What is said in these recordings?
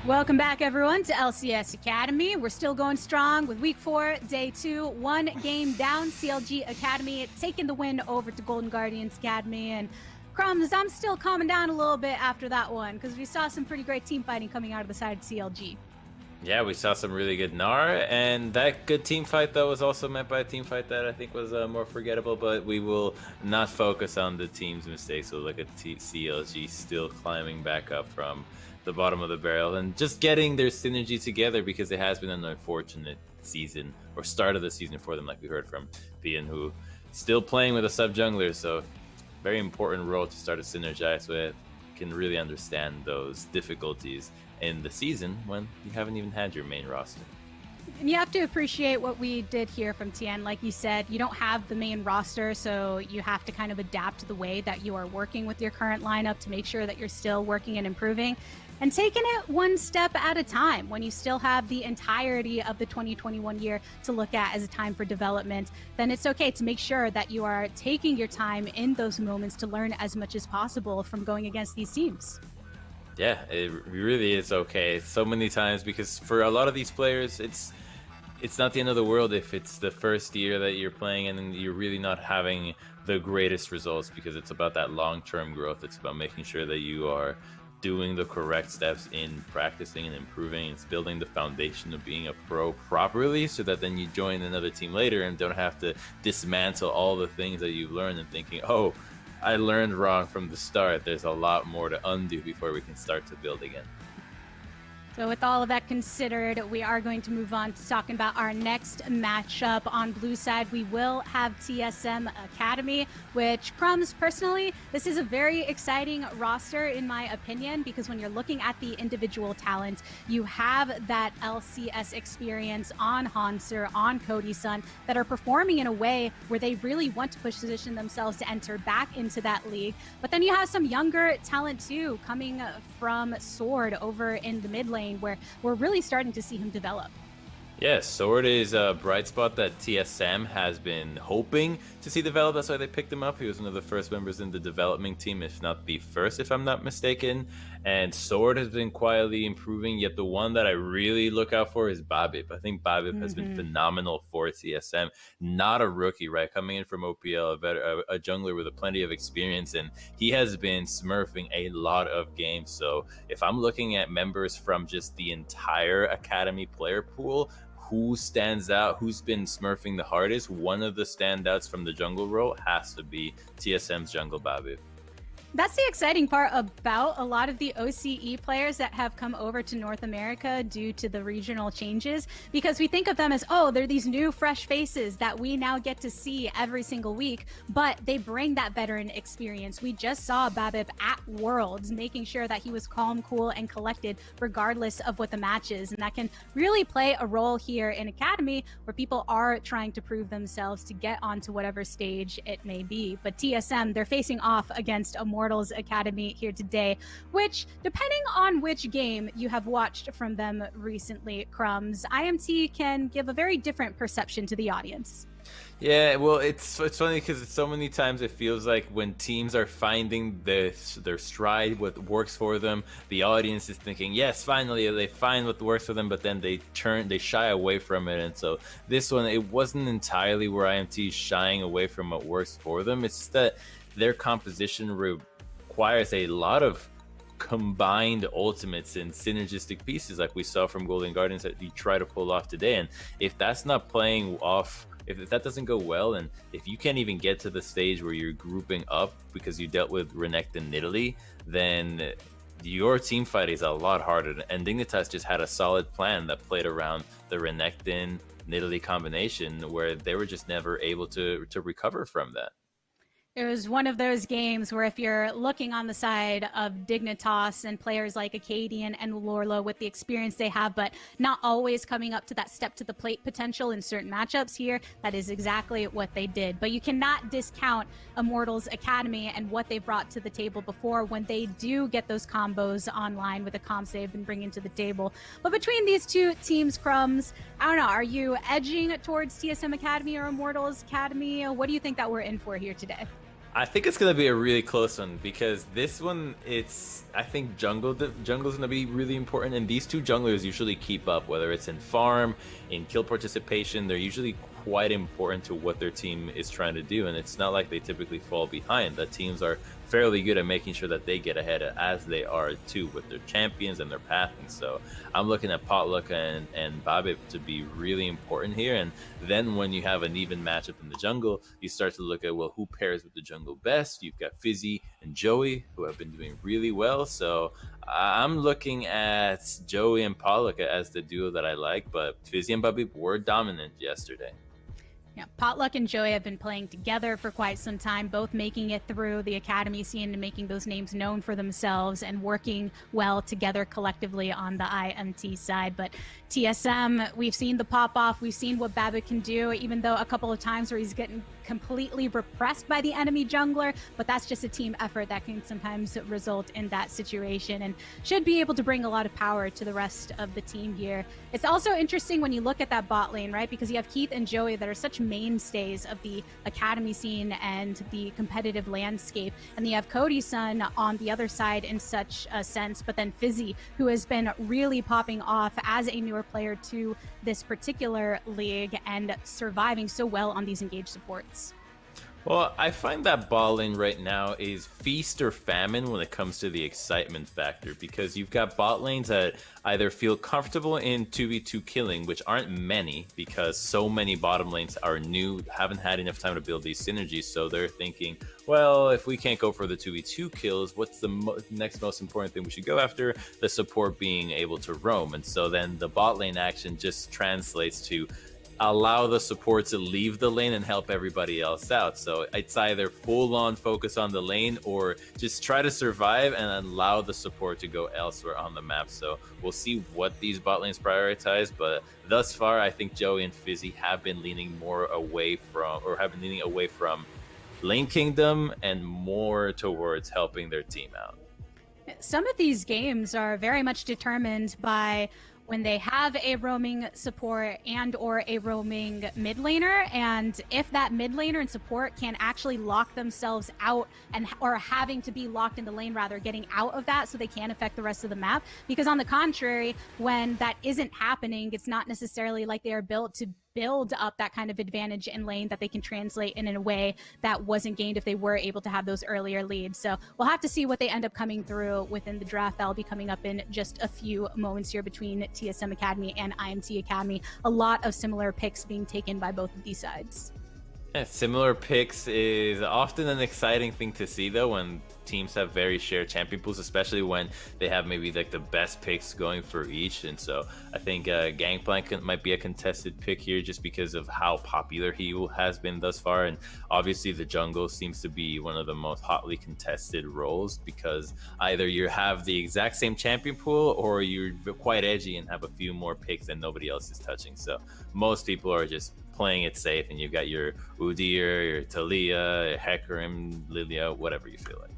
Welcome back, everyone, to LCS Academy. We're still going strong with Week 4, Day 2, one game down. CLG Academy taking the win over to Golden Guardians Academy. And Crumbs, I'm still calming down a little bit after that one because we saw some pretty great team fighting coming out of the side of CLG. Yeah, we saw some really good Gnar, and that good team fight, though, was also met by a team fight that I think was more forgettable, but we will not focus on the team's mistakes. We'll look at CLG still climbing back up from the bottom of the barrel and just getting their synergy together, because it has been an unfortunate season, or start of the season for them, like we heard from Pian, who still playing with a sub-jungler, so very important role to start to synergize with. Can really understand those difficulties in the season when you haven't even had your main roster. And you have to appreciate what we did here from TN. Like you said, you don't have the main roster, so you have to kind of adapt to the way that you are working with your current lineup to make sure that you're still working and improving and taking it one step at a time when you still have the entirety of the 2021 year to look at as a time for development. Then it's okay to make sure that you are taking your time in those moments to learn as much as possible from going against these teams. Yeah, it really is okay so many times, because for a lot of these players, it's not the end of the world if it's the first year that you're playing and you're really not having the greatest results, because it's about that long-term growth. It's about making sure that you are doing the correct steps in practicing and improving. It's building the foundation of being a pro properly, so that then you join another team later and don't have to dismantle all the things that you've learned and thinking, oh, I learned wrong from the start. There's a lot more to undo before we can start to build again. So with all of that considered, we are going to move on to talking about our next matchup. On blue side, we will have TSM Academy, which, Crumbs, personally, this is a very exciting roster in my opinion, because when you're looking at the individual talent, you have that LCS experience on Hanser, on Cody Sun, that are performing in a way where they really want to position themselves to enter back into that league. But then you have some younger talent too, coming from Sword over in the mid lane, where we're really starting to see him develop. Yeah, Sword is a bright spot that TSM has been hoping to see develop. That's why they picked him up. He was one of the first members in the development team, if not the first, if I'm not mistaken. And Sword has been quietly improving, yet the one that I really look out for is Babip. I think Babip has been phenomenal for TSM. Not a rookie, right? Coming in from OPL, a jungler with plenty of experience, and he has been smurfing a lot of games. So if I'm looking at members from just the entire Academy player pool, who stands out, who's been smurfing the hardest, one of the standouts from the jungle role has to be TSM's jungle Babip. That's the exciting part about a lot of the OCE players that have come over to North America due to the regional changes, because we think of them as, oh, they're these new fresh faces that we now get to see every single week, but they bring that veteran experience. We just saw Babip at Worlds making sure that he was calm, cool, and collected regardless of what the match is, and that can really play a role here in Academy, where people are trying to prove themselves to get onto whatever stage it may be. But TSM, they're facing off against Immortals Academy here today, which, depending on which game you have watched from them recently, Crumbs, IMT can give a very different perception to the audience. Yeah, well, it's funny because so many times it feels like when teams are finding their stride, what works for them, the audience is thinking, yes, finally they find what works for them, but then they shy away from it. And so this one, it wasn't entirely where IMT is shying away from what works for them. It's just that their composition requires a lot of combined ultimates and synergistic pieces, like we saw from Golden Guardians that you try to pull off today. And if that's not playing off, if that doesn't go well, and if you can't even get to the stage where you're grouping up because you dealt with Renekton and Italy, then your team fight is a lot harder. And Dignitas just had a solid plan that played around the Renekton Italy combination, where they were just never able to recover from that. It was one of those games where if you're looking on the side of Dignitas and players like Acadian and Lorlo with the experience they have, but not always coming up to that step to the plate potential in certain matchups here, that is exactly what they did. But you cannot discount Immortals Academy and what they brought to the table before when they do get those combos online with the comps they've been bringing to the table. But between these two teams, Crumbs, I don't know, are you edging towards TSM Academy or Immortals Academy? What do you think that we're in for here today? I think it's gonna be a really close one because this one, I think jungle's gonna be really important, and these two junglers usually keep up, whether it's in farm, in kill participation. They're usually quite important to what their team is trying to do, and it's not like they typically fall behind. The teams are fairly good at making sure that they get ahead as they are too with their champions and their pathing. So I'm looking at Potluck and Babip to be really important here. And then when you have an even matchup in the jungle, you start to look at, well, who pairs with the jungle best? You've got Fizzy and Joey, who have been doing really well. So I'm looking at Joey and Potluck as the duo that I like, but Fizzy and Babip were dominant yesterday. Yeah, Potluck and Joey have been playing together for quite some time, both making it through the academy scene and making those names known for themselves and working well together collectively on the IMT side. But TSM, we've seen the pop off, we've seen what Babbitt can do, even though a couple of times where he's getting completely repressed by the enemy jungler, but that's just a team effort that can sometimes result in that situation and should be able to bring a lot of power to the rest of the team here. It's also interesting when you look at that bot lane, right? Because you have Keith and Joey that are such mainstays of the academy scene and the competitive landscape, and you have Cody's son on the other side in such a sense, but then Fizzy, who has been really popping off as a newer player to this particular league and surviving so well on these engaged supports. Well, I find that ball lane right now is feast or famine when it comes to the excitement factor, because you've got bot lanes that either feel comfortable in 2v2 killing, which aren't many because so many bottom lanes are new, haven't had enough time to build these synergies, so they're thinking, well, if we can't go for the 2v2 kills, what's the next most important thing we should go after? The support being able to roam. And so then the bot lane action just translates to allow the support to leave the lane and help everybody else out. So it's either full on focus on the lane or just try to survive and allow the support to go elsewhere on the map. So we'll see what these bot lanes prioritize, but thus far I think Joey and Fizzy have been leaning more away from, or have been leaning away from Lane Kingdom and more towards helping their team out. Some of these games are very much determined by when they have a roaming support and or a roaming mid laner, and if that mid laner and support can actually lock themselves out and or having to be locked in the lane, rather getting out of that so they can affect the rest of the map. Because on the contrary, when that isn't happening, it's not necessarily like they are built to build up that kind of advantage in lane that they can translate in a way that wasn't gained if they were able to have those earlier leads. So we'll have to see what they end up coming through within the draft that'll be coming up in just a few moments here between TSM Academy and IMT Academy. A lot of similar picks being taken by both of these sides. Yeah, similar picks is often an exciting thing to see, though, when teams have very shared champion pools, especially when they have maybe like the best picks going for each. And so I think Gangplank might be a contested pick here just because of how popular he has been thus far. And obviously the jungle seems to be one of the most hotly contested roles, because either you have the exact same champion pool or you're quite edgy and have a few more picks that nobody else is touching. So most people are just playing it safe, and you've got your Udyr, your Talia, your Hecarim, Lilia, whatever you feel like.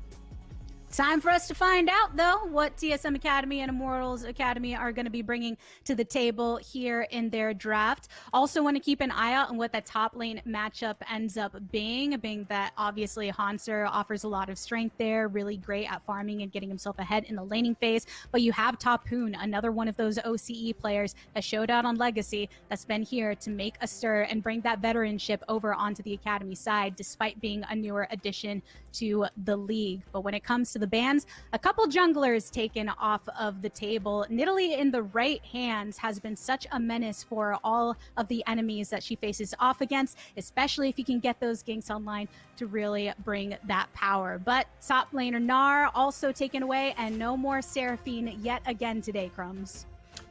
Time for us to find out, though, what TSM Academy and Immortals Academy are going to be bringing to the table here in their draft. Also want to keep an eye out on what that top lane matchup ends up being that obviously Hanser offers a lot of strength there, really great at farming and getting himself ahead in the laning phase. But you have Tapoon, another one of those OCE players that showed out on Legacy, that's been here to make a stir and bring that veteranship over onto the Academy side, despite being a newer addition to the league. But when it comes to the bans, a couple junglers taken off of the table. Nidalee in the right hands has been such a menace for all of the enemies that she faces off against, especially if you can get those ganks online to really bring that power. But top laner Gnar also taken away, and no more Seraphine yet again today, Crumbs.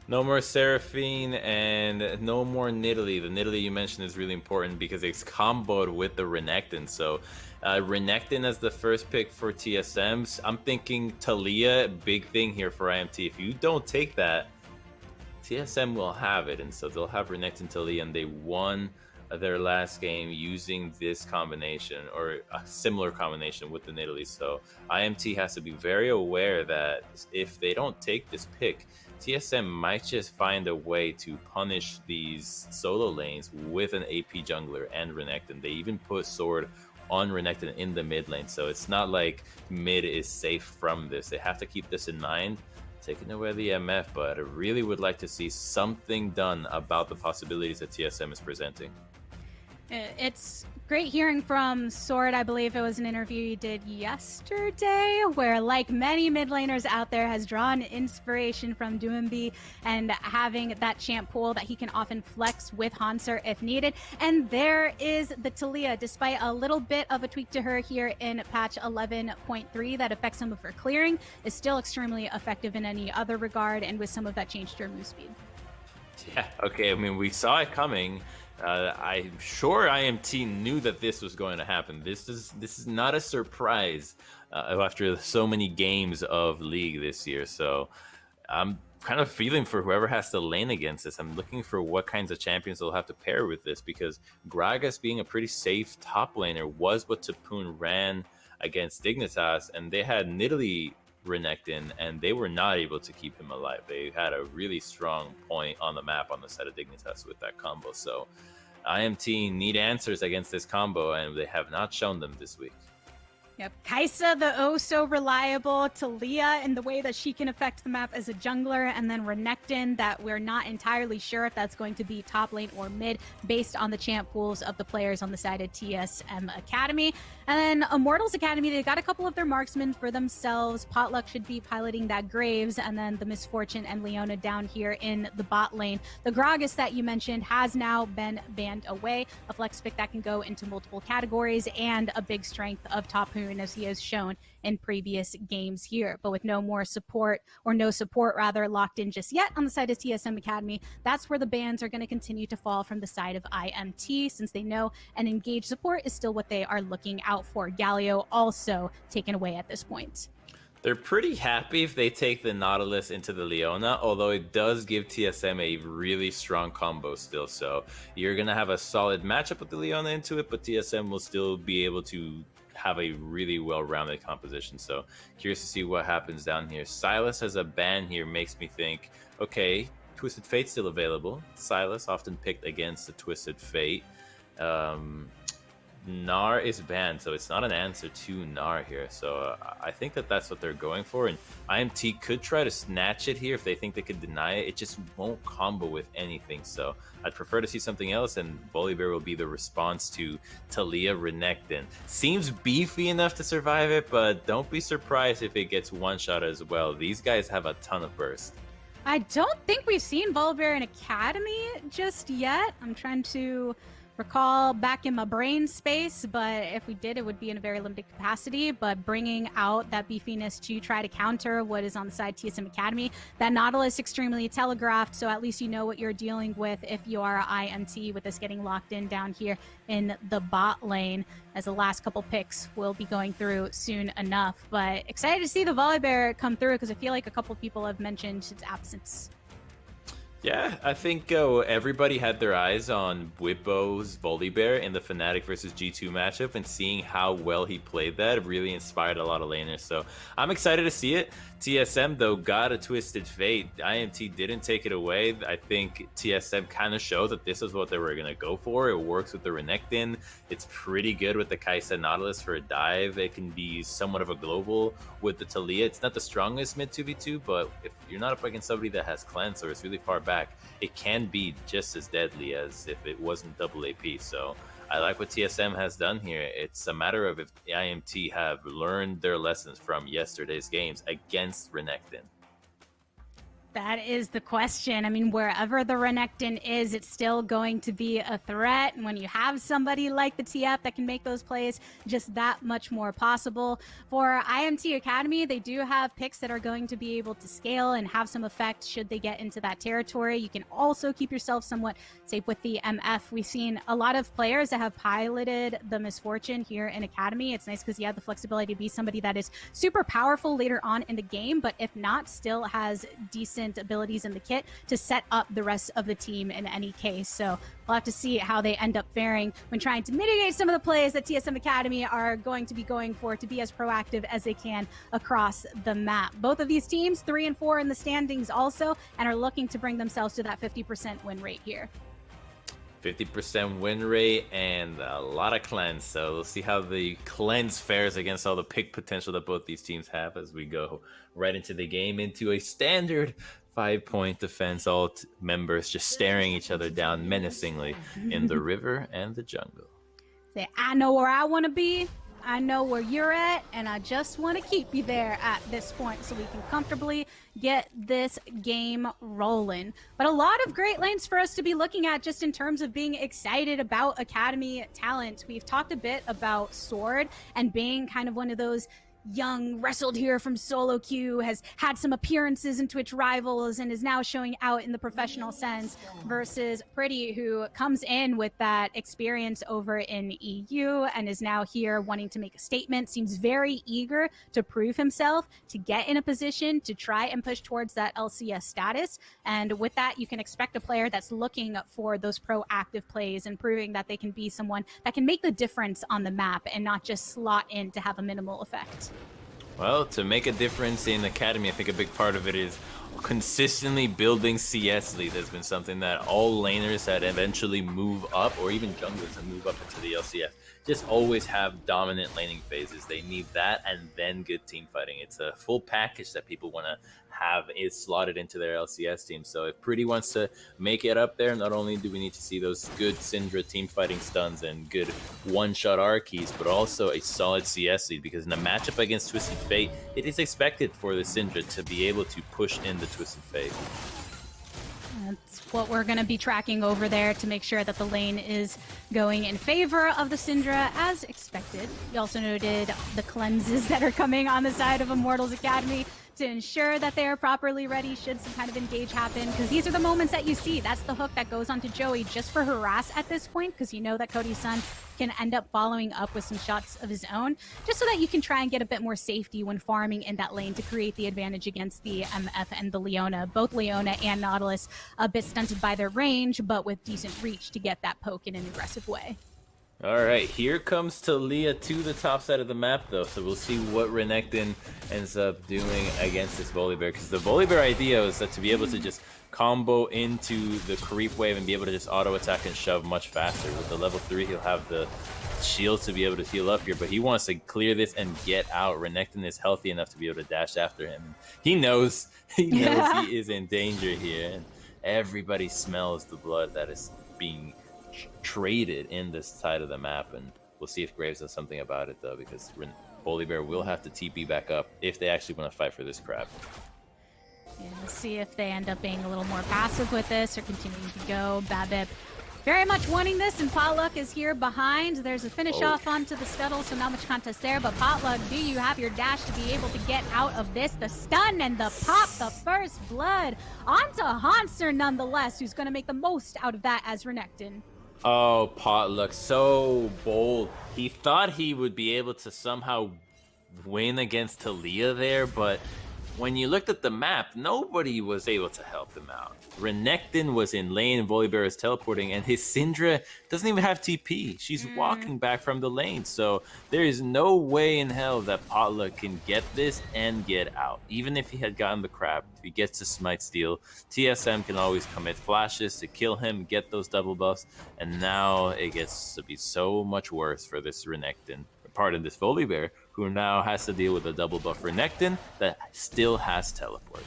No more Seraphine and no more Nidalee. The Nidalee you mentioned is really important because it's comboed with the Renekton. So Renekton as the first pick for TSMs. I'm thinking Talia, big thing here for IMT. If you don't take that, TSM will have it. And so they'll have Renekton Talia, and they won their last game using this combination or a similar combination with the Nidalee. So IMT has to be very aware that if they don't take this pick, TSM might just find a way to punish these solo lanes with an AP jungler and Renekton. They even put Sword on Renekton in the mid lane. So it's not like mid is safe from this. They have to keep this in mind, taking away the MF, but I really would like to see something done about the possibilities that TSM is presenting. It's great hearing from Sword. I believe it was an interview he did yesterday where, like many mid laners out there, has drawn inspiration from Doomby and having that champ pool that he can often flex with Hanser if needed. And there is the Taliyah, despite a little bit of a tweak to her here in patch 11.3 that affects some of her clearing, is still extremely effective in any other regard, and with some of that change to her move speed. Yeah, okay, I mean, we saw it coming. I'm sure IMT knew that this was going to happen. This is not a surprise after so many games of League this year. So I'm kind of feeling for whoever has to lane against this. I'm looking for what kinds of champions they'll have to pair with this, because Gragas being a pretty safe top laner was what Tapoon ran against Dignitas, and they had Nidalee Renekton, and they were not able to keep him alive. They had a really strong point on the map on the side of Dignitas with that combo. So IMT need answers against this combo, and they have not shown them this week. Yep, Kai'Sa, the oh-so-reliable, Taliyah in the way that she can affect the map as a jungler, and then Renekton, that we're not entirely sure if that's going to be top lane or mid, based on the champ pools of the players on the side of TSM Academy. And then Immortals Academy, they got a couple of their marksmen for themselves. Potluck should be piloting that Graves, and then the Misfortune and Leona down here in the bot lane. The Gragas that you mentioned has now been banned away, a flex pick that can go into multiple categories, and a big strength of Tapoon, as he has shown in previous games here. But with no more support, or no support rather, locked in just yet on the side of TSM Academy, that's where the bans are going to continue to fall from the side of IMT, since they know an engaged support is still what they are looking out for. Galio also taken away at this point. They're pretty happy if they take the Nautilus into the Leona, although it does give TSM a really strong combo still. So you're going to have a solid matchup with the Leona into it, but TSM will still be able to have a really well-rounded composition. So curious to see what happens down here. Sylas as a ban here makes me think, okay, Twisted Fate's still available. Sylas often picked against the Twisted Fate. Gnar is banned, so it's not an answer to Gnar here. So I think that that's what they're going for, and IMT could try to snatch it here if they think they could deny it. It just won't combo with anything, so I'd prefer to see something else, and Volibear will be the response to Taliyah Renekton. Seems beefy enough to survive it, but don't be surprised if it gets one-shot as well. These guys have a ton of burst. I don't think we've seen Volibear in Academy just yet. I'm trying to recall back in my brain space, but if we did, it would be in a very limited capacity. But bringing out that beefiness to try to counter what is on the side TSM Academy, that Nautilus extremely telegraphed, so at least you know what you're dealing with if you are IMT, with this getting locked in down here in the bot lane, as the last couple picks will be going through soon enough. But excited to see the Volibear come through, because I feel like a couple people have mentioned its absence. Yeah, I think everybody had their eyes on Whippo's Volibear in the Fnatic versus G2 matchup, and seeing how well he played that really inspired a lot of laners. So I'm excited to see it. TSM, though, got a Twisted Fate. IMT didn't take it away. I think TSM kind of showed that this is what they were going to go for. It works with the Renekton. It's pretty good with the Kai'Sa Nautilus for a dive. It can be somewhat of a global with the Taliyah. It's not the strongest mid 2v2, but if you're not up against somebody that has cleanse or is really far back, it can be just as deadly as if it wasn't double AP. So I like what TSM has done here. It's a matter of if the IMT have learned their lessons from yesterday's games against Renekton. That is the question. I mean, wherever the Renekton is, it's still going to be a threat. And when you have somebody like the TF that can make those plays just that much more possible. For IMT Academy, they do have picks that are going to be able to scale and have some effect should they get into that territory. You can also keep yourself somewhat safe with the MF. We've seen a lot of players that have piloted the Misfortune here in Academy. It's nice because you have the flexibility to be somebody that is super powerful later on in the game, but if not, still has decent abilities in the kit to set up the rest of the team in any case. So we'll have to see how they end up faring when trying to mitigate some of the plays that TSM Academy are going to be going for to be as proactive as they can across the map. Both of these teams 3 and 4 in the standings also, and are looking to bring themselves to that 50% win rate here. 50% win rate and a lot of cleanse. So we'll see how the cleanse fares against all the pick potential that both these teams have as we go right into the game, into a standard 5-point defense. All members just staring each other down menacingly in the river and the jungle. Say, I know where I want to be. I know where you're at, and I just want to keep you there at this point so we can comfortably get this game rolling. But a lot of great lanes for us to be looking at just in terms of being excited about Academy talent. We've talked a bit about Sword and being kind of one of those young, wrestled here from solo queue, has had some appearances in Twitch Rivals and is now showing out in the professional sense, versus Pretty, who comes in with that experience over in EU and is now here wanting to make a statement, seems very eager to prove himself, to get in a position to try and push towards that LCS status. And with that, you can expect a player that's looking for those proactive plays and proving that they can be someone that can make the difference on the map and not just slot in to have a minimal effect. Well, to make a difference in Academy, I think a big part of it is consistently building CS lead. Has been something that all laners that eventually move up, or even junglers that move up into the LCS, just always have dominant laning phases. They need that and then good team fighting. It's a full package that people want to have is slotted into their LCS team. So if Pretty wants to make it up there, not only do we need to see those good Syndra team fighting stuns and good one-shot R keys, but also a solid CS lead, because in a matchup against Twisted Fate, it is expected for the Syndra to be able to push in the Twisted Fate. That's what we're going to be tracking over there to make sure that the lane is going in favor of the Syndra as expected. You also noted the cleanses that are coming on the side of Immortals Academy to ensure that they are properly ready should some kind of engage happen, because these are the moments that you see. That's the hook that goes onto Joey just for harass at this point, because you know that Cody's son can end up following up with some shots of his own, just so that you can try and get a bit more safety when farming in that lane to create the advantage against the MF and the Leona. Both Leona and Nautilus a bit stunted by their range, but with decent reach to get that poke in an aggressive way. All right, here comes Talia to the top side of the map, though, so we'll see what Renekton ends up doing against this Volibear, because the Volibear idea is that to be able to just combo into the creep wave and be able to just auto attack and shove much faster. With the level 3, he'll have the shield to be able to heal up here, but he wants to clear this and get out. Renekton is healthy enough to be able to dash after him. He knows he is in danger here, and everybody smells the blood that is being traded in this side of the map, and we'll see if Graves does something about it, though, because Volibear will have to TP back up if they actually want to fight for this crab. Yeah, we'll see if they end up being a little more passive with this or continuing to go. Babip very much wanting this, and Potluck is here behind. There's a finish off onto the scuttle, so not much contest there, but Potluck, do you have your dash to be able to get out of this? The stun and the pop, the first blood onto Hanser nonetheless, who's going to make the most out of that as Renekton. Oh, Potluck, so bold. He thought he would be able to somehow win against Talia there, but when you looked at the map, nobody was able to help him out. Renekton was in lane, Volibear is teleporting, and his Syndra doesn't even have TP. She's walking back from the lane, so there is no way in hell that Potluck can get this and get out. Even if he had gotten the crab, if he gets the Smite Steal, TSM can always commit flashes to kill him, get those double buffs, and now it gets to be so much worse for this Renekton. Pardon, this Volibear, who now has to deal with a double buff Renekton that still has teleport.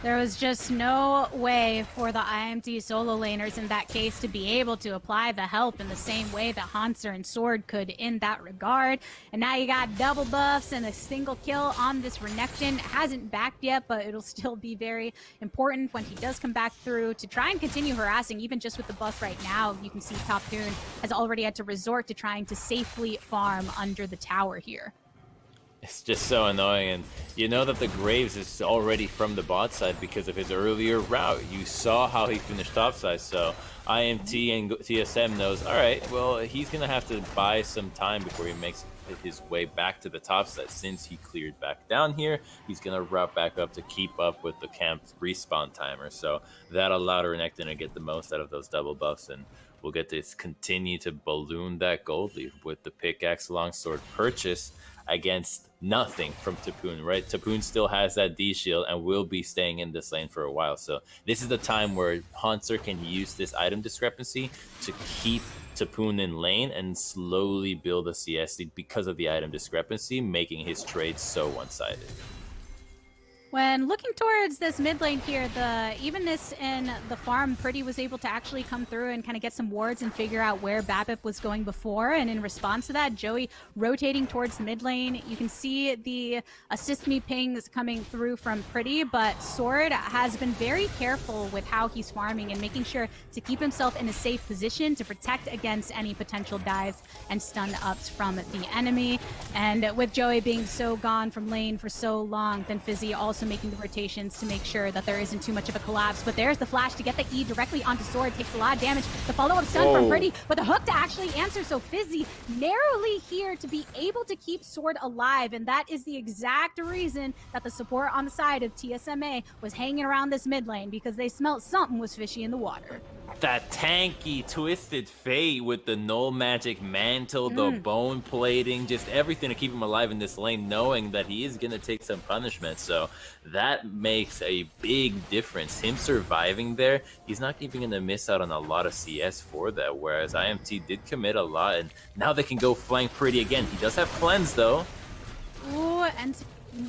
There was just no way for the IMT solo laners in that case to be able to apply the help in the same way that Hanser and Sword could in that regard. And now you got double buffs and a single kill on this Renekton. It hasn't backed yet, but it'll still be very important when he does come back through to try and continue harassing. Even just with the buff right now, you can see Top Toon has already had to resort to trying to safely farm under the tower here. It's just so annoying, and you know that the Graves is already from the bot side because of his earlier route. You saw how he finished topside, so IMT and TSM knows, alright, well, he's going to have to buy some time before he makes his way back to the top side. Since he cleared back down here, he's going to route back up to keep up with the camp's respawn timer, so that allowed Renekton to get the most out of those double buffs, and we'll get to continue to balloon that gold lead with the pickaxe longsword purchase. against nothing from Tapoon, right? Tapoon still has that D shield and will be staying in this lane for a while. So this is the time where Hunter can use this item discrepancy to keep Tapoon in lane and slowly build a CS lead because of the item discrepancy, making his trade so one-sided. When looking towards this mid lane here, the evenness in the farm, Pretty was able to actually come through and kind of get some wards and figure out where BABIP was going before. And in response to that, Joey rotating towards the mid lane. You can see the assist me pings coming through from Pretty, but Sword has been very careful with how he's farming and making sure to keep himself in a safe position to protect against any potential dives and stun ups from the enemy. And with Joey being so gone from lane for so long, then Fizzy also making the rotations to make sure that there isn't too much of a collapse. But there's the flash to get the E directly onto Sword. Takes a lot of damage. The follow-up stun from Pretty, but the hook to actually answer. So Fizzy narrowly here to be able to keep Sword alive. And that is the exact reason that the support on the side of TSMA was hanging around this mid lane, because they smelt something was fishy in the water. That tanky Twisted Fate with the null magic mantle, the bone plating, just everything to keep him alive in this lane, knowing that he is going to take some punishment. So that makes a big difference. Him surviving there, he's not even going to miss out on a lot of CS for that, whereas IMT did commit a lot, and now they can go flank Pretty again. He does have cleanse though. Ooh, and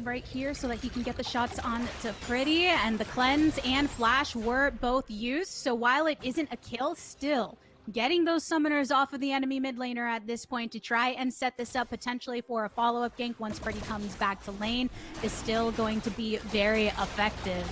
right here so that he can get the shots on to Pretty, and the cleanse and flash were both used. So while it isn't a kill, still getting those summoners off of the enemy mid laner at this point to try and set this up potentially for a follow-up gank once Pretty comes back to lane is still going to be very effective.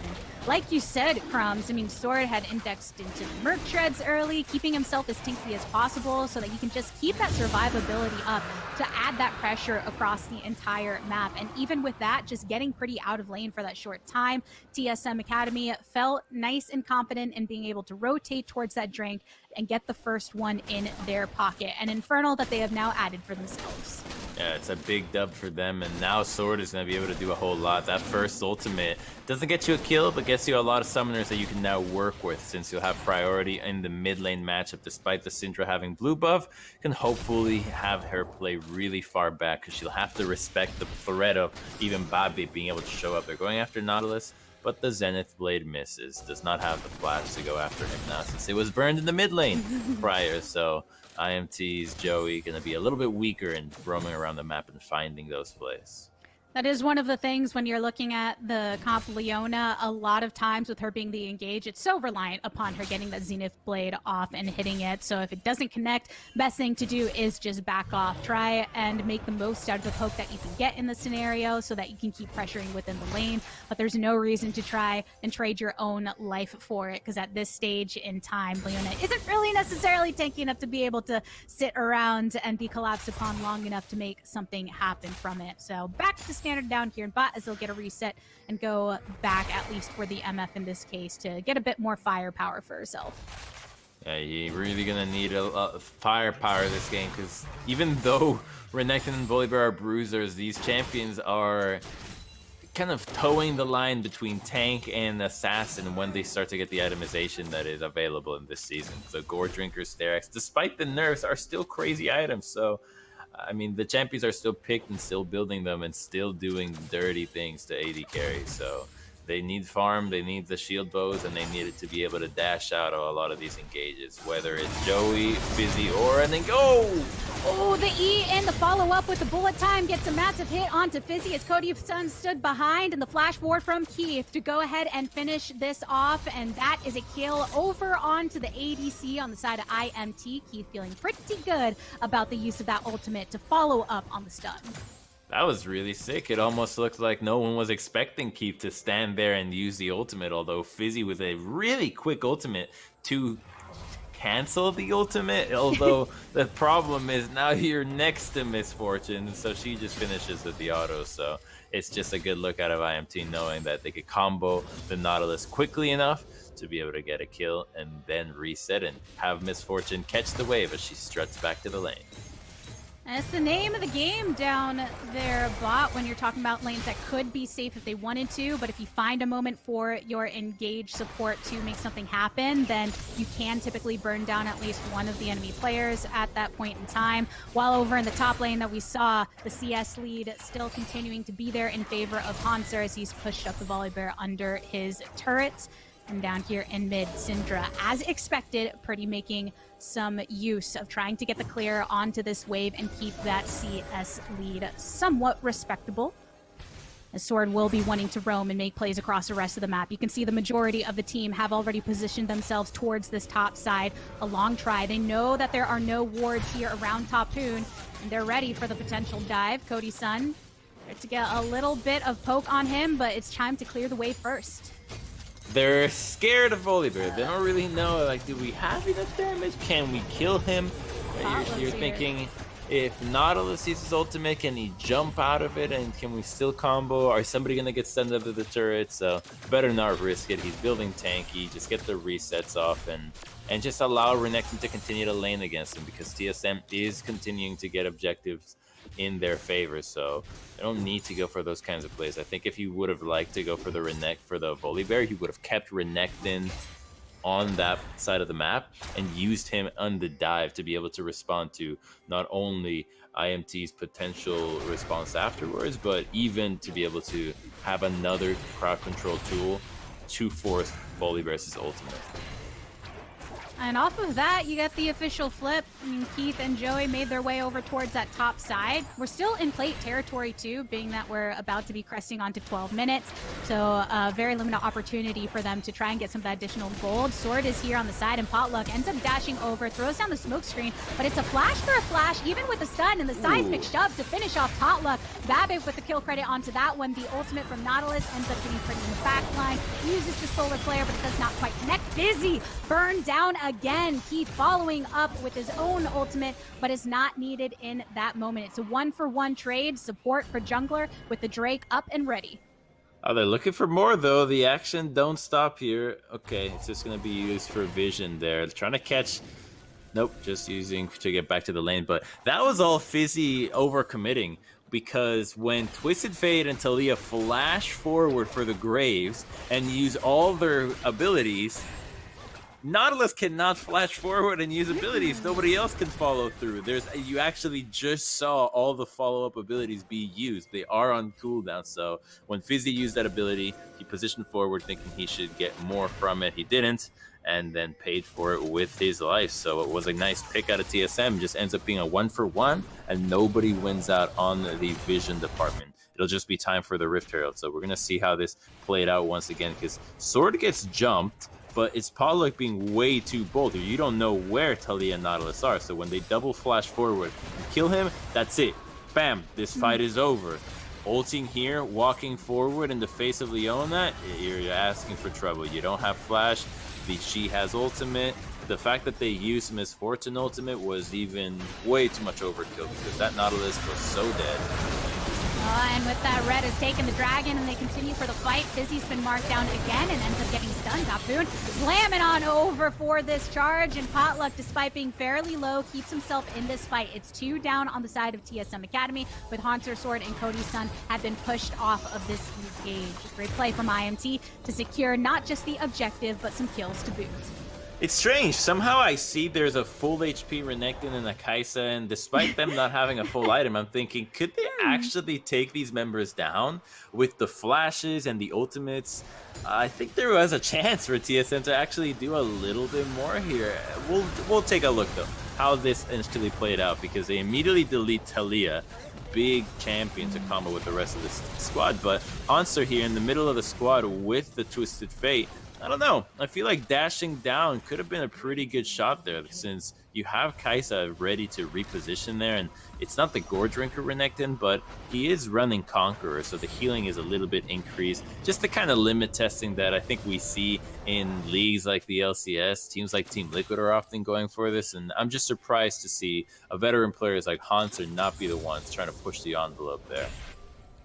Like you said, Crumbs, I mean, Sword had indexed into Merc Shreds early, keeping himself as tinky as possible so that he can just keep that survivability up to add that pressure across the entire map. And even with that, just getting Pretty out of lane for that short time, TSM Academy felt nice and confident in being able to rotate towards that drink and get the first one in their pocket. An Infernal that they have now added for themselves. Yeah, it's a big dub for them, and now Sword is going to be able to do a whole lot. That first ultimate doesn't get you a kill, but gets you a lot of summoners that you can now work with, since you'll have priority in the mid lane matchup. Despite the Syndra having blue buff, you can hopefully have her play really far back, because she'll have to respect the threat of even BABIP being able to show up. They're going after Nautilus, but the Zenith Blade misses. Does not have the flash to go after him now, since it was burned in the mid lane prior, so IMT's Joey going to be a little bit weaker in roaming around the map and finding those plays. That is one of the things when you're looking at the comp Leona, a lot of times with her being the engage, it's so reliant upon her getting that Zenith Blade off and hitting it. So if it doesn't connect, best thing to do is just back off. Try and make the most out of the poke that you can get in the scenario so that you can keep pressuring within the lane. But there's no reason to try and trade your own life for it, because at this stage in time, Leona isn't really necessarily tanky enough to be able to sit around and be collapsed upon long enough to make something happen from it. So back to standard down here in bot as they'll get a reset and go back, at least for the MF in this case, to get a bit more firepower for herself. Yeah, you're really going to need a firepower this game, because even though Renekton and Volibear are bruisers, these champions are kind of towing the line between tank and assassin when they start to get the itemization that is available in this season. So Gore Drinker, Sterex, despite the nerfs, are still crazy items. So I mean, the champions are still picked and still building them and still doing dirty things to AD carry. So they need farm, they need the shield bows, and they needed to be able to dash out of a lot of these engages, whether it's Joey, Fizzy, or and then go! Oh, the E and the follow-up with the bullet time gets a massive hit onto Fizzy as Cody Sun stood behind, and the flash ward from Keith to go ahead and finish this off, and that is a kill over onto the ADC on the side of IMT. Keith feeling pretty good about the use of that ultimate to follow up on the stun. That was really sick. It almost looked like no one was expecting Keith to stand there and use the ultimate, although Fizzy with a really quick ultimate to cancel the ultimate, although the problem is now you're next to Miss Fortune, so she just finishes with the auto. So it's just a good look out of IMT knowing that they could combo the Nautilus quickly enough to be able to get a kill and then reset and have Miss Fortune catch the wave as she struts back to the lane. And it's the name of the game down there, bot, when you're talking about lanes that could be safe if they wanted to, but if you find a moment for your engaged support to make something happen, then you can typically burn down at least one of the enemy players at that point in time. While over in the top lane that we saw, the CS lead still continuing to be there in favor of Hanser as he's pushed up the Volibear under his turret. And down here in mid, Syndra, as expected, Pretty making some use of trying to get the clear onto this wave and keep that CS lead somewhat respectable. As Sword will be wanting to roam and make plays across the rest of the map. You can see the majority of the team have already positioned themselves towards this top side. A long try. They know that there are no wards here around Top Poon, and they're ready for the potential dive. Cody's son, to get a little bit of poke on him, but it's time to clear the wave first. They're scared of Volibear. They don't really know, like, do we have enough damage? Can we kill him? You're thinking, if Nautilus uses ultimate, can he jump out of it? And can we still combo? Are somebody going to get stunned under the turret? So better not risk it. He's building tanky. Just get the resets off and just allow Renekton to continue to lane against him, because TSM is continuing to get objectives in their favor, so they don't need to go for those kinds of plays. I think if he would have liked to go for the Volibear, he would have kept Renekton on that side of the map and used him on the dive to be able to respond to not only IMT's potential response afterwards, but even to be able to have another crowd control tool to force Volibear's ultimate. And off of that, you get the official flip. I mean, Keith and Joey made their way over towards that top side. We're still in plate territory too, being that we're about to be cresting onto 12 minutes. So very limited opportunity for them to try and get some of that additional gold. Sword is here on the side, and Potluck ends up dashing over, throws down the smoke screen, but it's a flash for a flash, even with the stun and the seismic shove to finish off Potluck. Babbitt with the kill credit onto that one. The ultimate from Nautilus ends up getting Pretty in the back line. Uses the solar flare, but it does not quite connect. Busy burned down again. Keith following up with his own ultimate, but is not needed in that moment. It's a 1-for-1 trade. Support for jungler with the Drake up and ready. Oh, they're looking for more, though. The action don't stop here. Okay, it's just going to be used for vision there. They're trying to catch... Nope, just using to get back to the lane. But that was all Fizzy overcommitting, because when Twisted Fate and Taliyah flash forward for the Graves and use all their abilities, Nautilus cannot flash forward and use abilities. Nobody else can follow through. You actually just saw all the follow-up abilities be used. They are on cooldown, so when Fizzy used that ability, he positioned forward thinking he should get more from it. He didn't, and then paid for it with his life. So it was a nice pick out of TSM. Just ends up being a 1-for-1, and nobody wins out on the vision department. It'll just be time for the Rift Herald. So we're going to see how this played out once again, because Sword gets jumped, but it's Pollock being way too bold here. You don't know where Taliyah and Nautilus are, so when they double flash forward and kill him, that's it. Bam, this fight is over. Ulting here, walking forward in the face of Leona, you're asking for trouble. You don't have flash, she has ultimate. The fact that they used Miss Fortune ultimate was even way too much overkill, because that Nautilus was so dead. And with that, Red has taken the dragon, and they continue for the fight. Fizzy's been marked down again and ends up getting stunned. Top Poon slamming on over for this charge, and Potluck, despite being fairly low, keeps himself in this fight. It's 2 down on the side of TSM Academy, with Haunter, Sword, and Cody's son have been pushed off of this engage. Great play from IMT to secure not just the objective, but some kills to boot. It's strange. Somehow I see there's a full HP Renekton and a Kaisa, and despite them not having a full item, I'm thinking, could they actually take these members down with the flashes and the ultimates? I think there was a chance for TSM to actually do a little bit more here. We'll take a look, though, how this initially played out, because they immediately delete Taliyah, big champion to combo with the rest of this squad, but Hanser here in the middle of the squad with the Twisted Fate. I don't know. I feel like dashing down could have been a pretty good shot there, since you have Kaisa ready to reposition there, and it's not the Gore Drinker Renekton, but he is running Conqueror, so the healing is a little bit increased. Just the kind of limit testing that I think we see in leagues like the LCS. Teams like Team Liquid are often going for this, and I'm just surprised to see a veteran players like Hanser not be the ones trying to push the envelope there.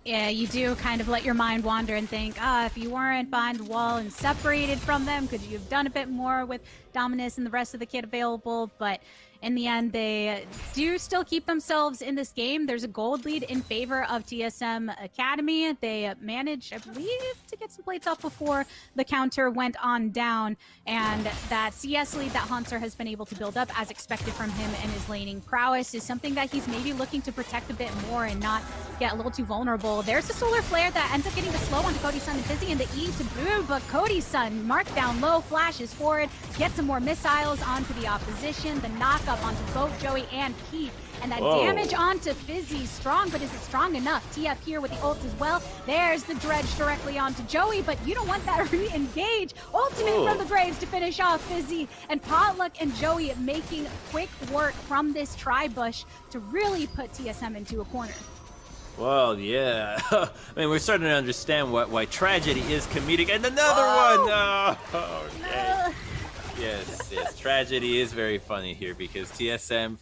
Yeah, you do kind of let your mind wander and think, if you weren't behind the wall and separated from them, could you have done a bit more with Dominus and the rest of the kit available? But in the end, they do still keep themselves in this game. There's a gold lead in favor of TSM Academy. They managed, I believe, to get some plates off before the counter went on down. And that CS lead that Hanser has been able to build up as expected from him and his laning prowess is something that he's maybe looking to protect a bit more and not get a little too vulnerable. There's a solar flare that ends up getting the slow onto Cody's Sun and Fizzy and the E to boom, but Cody's Sun marked down low, flashes forward, gets some more missiles onto the opposition, the knockup onto both Joey and Keith. And that damage onto Fizzy, strong, but is it strong enough? TF here with the ult as well. There's the dredge directly onto Joey, but you don't want that re-engage. Ultimate from the Graves to finish off Fizzy. And Potluck and Joey making quick work from this tri-bush to really put TSM into a corner. Well, yeah. I mean, we're starting to understand why tragedy is comedic. And another one! Oh, okay. Yes. Tragedy is very funny here because TSM...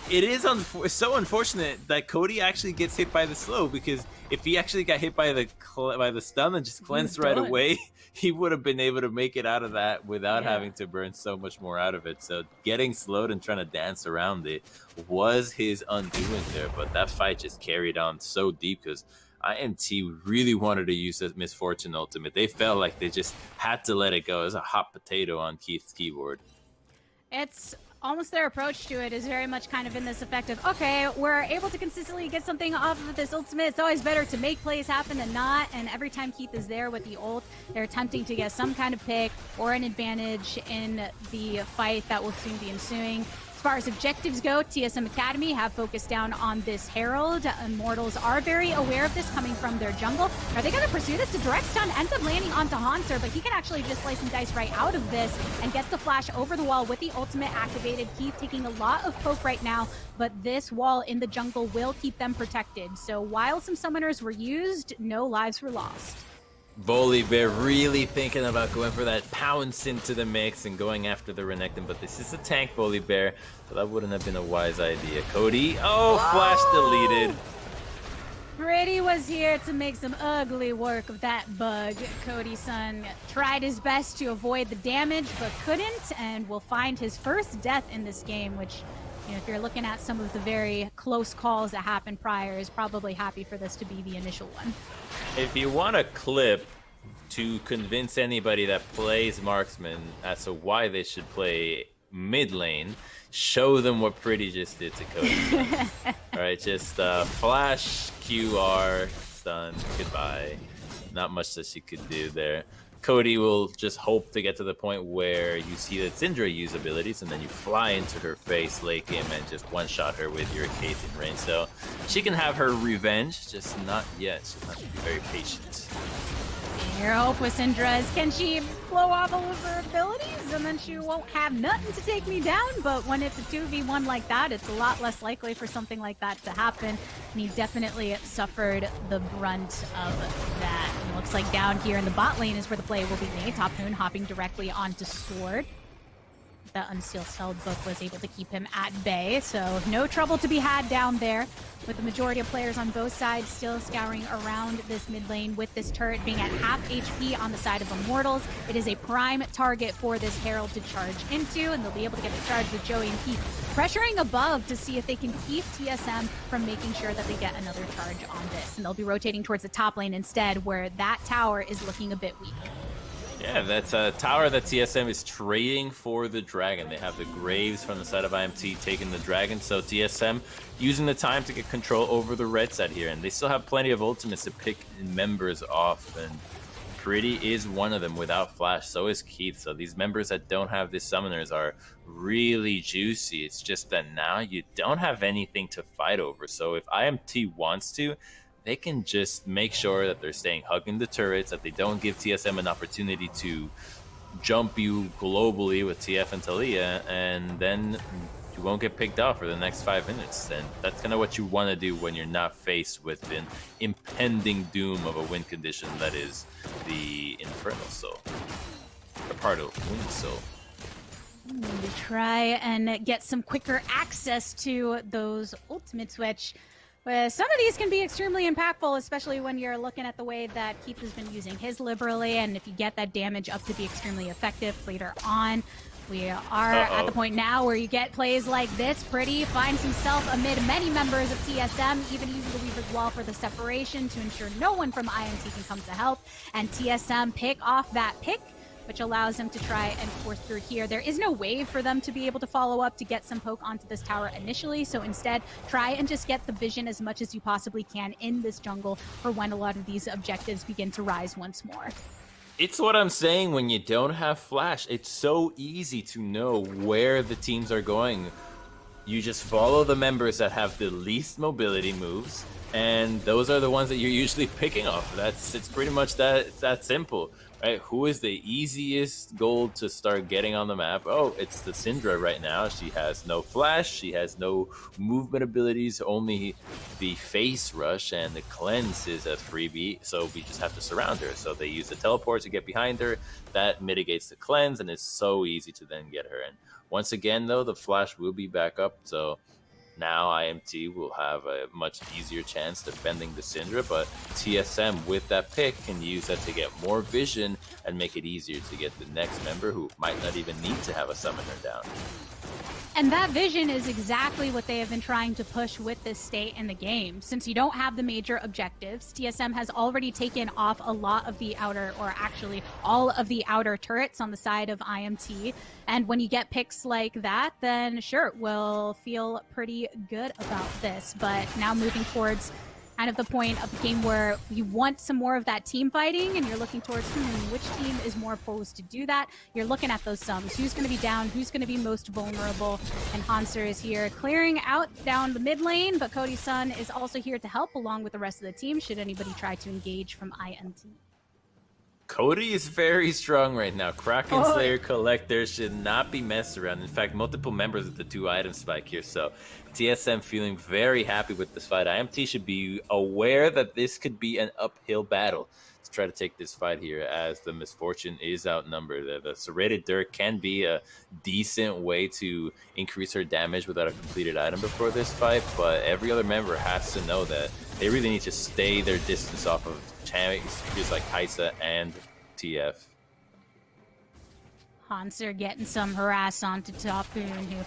It is so unfortunate that Cody actually gets hit by the slow, because if he actually got hit by the stun and just cleansed right away, he would have been able to make it out of that without having to burn so much more out of it. So getting slowed and trying to dance around it was his undoing there, but that fight just carried on so deep because IMT really wanted to use that Misfortune ultimate. They felt like they just had to let it go. It was a hot potato on Keith's keyboard. It's almost their approach to it is very much kind of in this effect of, okay, we're able to consistently get something off of this ultimate. It's always better to make plays happen than not. And every time Keith is there with the ult, they're attempting to get some kind of pick or an advantage in the fight that will soon be ensuing. As far as objectives go, TSM Academy have focused down on this Herald. Immortals are very aware of this coming from their jungle. Are they going to pursue this? The direct stun ends up landing onto Hanser, but he can actually just slice and dice right out of this and gets the flash over the wall with the ultimate activated. Keith taking a lot of poke right now, but this wall in the jungle will keep them protected. So while some summoners were used, no lives were lost. Volibear really thinking about going for that pounce into the mix and going after the Renekton, but this is a tank Volibear, so that wouldn't have been a wise idea. Cody, flash deleted. Pretty was here to make some ugly work of that bug. Cody's Sun tried his best to avoid the damage, but couldn't, and will find his first death in this game, which, you know, if you're looking at some of the very close calls that happened prior, is probably happy for this to be the initial one. If you want a clip to convince anybody that plays marksman as to why they should play mid lane, show them what Pretty just did to Cody. Alright, just flash, QR, stun, goodbye. Not much that she could do there. Cody will just hope to get to the point where you see that Syndra use abilities, and then you fly into her face, late game, and just one-shot her with your Kate in range. So she can have her revenge, just not yet. She'll have to be very patient. Your hope with Syndra is, can she blow off all of her abilities and then she won't have nothing to take me down? But when it's a 2v1 like that, it's a lot less likely for something like that to happen. And he definitely suffered the brunt of that. And it looks like down here in the bot lane is where the play will be made. Top Moon hopping directly onto Sword. The Unsealed book was able to keep him at bay, so no trouble to be had down there, with the majority of players on both sides still scouring around this mid lane, with this turret being at half HP on the side of Immortals. It is a prime target for this Herald to charge into, and they'll be able to get the charge with Joey and Keith pressuring above to see if they can keep TSM from making sure that they get another charge on this. And they'll be rotating towards the top lane instead, where that tower is looking a bit weak. Yeah, that's a tower that TSM is trading for the Dragon. They have the Graves from the side of IMT taking the Dragon, so TSM using the time to get control over the red side here. And they still have plenty of ultimates to pick members off, and Pretty is one of them without Flash, so is Keith. So these members that don't have these summoners are really juicy. It's just that now you don't have anything to fight over. So if IMT wants to, they can just make sure that they're staying hugging the turrets, that they don't give TSM an opportunity to jump you globally with TF and Talia, and then you won't get picked off for the next 5 minutes. And that's kind of what you want to do when you're not faced with an impending doom of a win condition that is the Infernal Soul, or part of Wind Soul. To try and get some quicker access to those ultimates, which some of these can be extremely impactful, especially when you're looking at the way that Keith has been using his liberally, and if you get that damage up to be extremely effective later on. We are at the point now where you get plays like this. Pretty finds himself amid many members of TSM, even using the Weaver's Wall for the separation to ensure no one from IMT can come to help. And TSM pick off that pick, which allows him to try and force through here. There is no wave for them to be able to follow up to get some poke onto this tower initially, so instead try and just get the vision as much as you possibly can in this jungle for when a lot of these objectives begin to rise once more. It's what I'm saying, when you don't have flash, it's so easy to know where the teams are going. You just follow the members that have the least mobility moves, and those are the ones that you're usually picking off. It's pretty much that simple, right? Who is the easiest gold to start getting on the map? Oh, it's the Syndra right now. She has no flash, she has no movement abilities, only the face rush, and the cleanse is a freebie, so we just have to surround her. So they use the teleport to get behind her. That mitigates the cleanse, and it's so easy to then get her in. Once again, though, the flash will be back up, so now IMT will have a much easier chance defending the Syndra, but TSM with that pick can use that to get more vision and make it easier to get the next member who might not even need to have a summoner down. And that vision is exactly what they have been trying to push with this state in the game. Since you don't have the major objectives, TSM has already taken off a lot of the outer, or actually all of the outer turrets on the side of IMT. And when you get picks like that, then sure, we'll feel pretty good about this. But now moving towards kind of the point of the game where you want some more of that team fighting, and you're looking towards which team is more posed to do that. You're looking at those sums. Who's going to be down? Who's going to be most vulnerable? And Hanser is here clearing out down the mid lane, but Cody's son is also here to help along with the rest of the team should anybody try to engage from IMT. Cody is very strong right now. Kraken Slayer Collector should not be messed around. In fact, multiple members of the 2-item spike here, so TSM feeling very happy with this fight. IMT should be aware that this could be an uphill battle to try to take this fight here, as the Misfortune is outnumbered. The Serrated Dirk can be a decent way to increase her damage without a completed item before this fight, but every other member has to know that they really need to stay their distance off of champions like Kaisa and TF. Hanser getting some harass onto Tapoon, who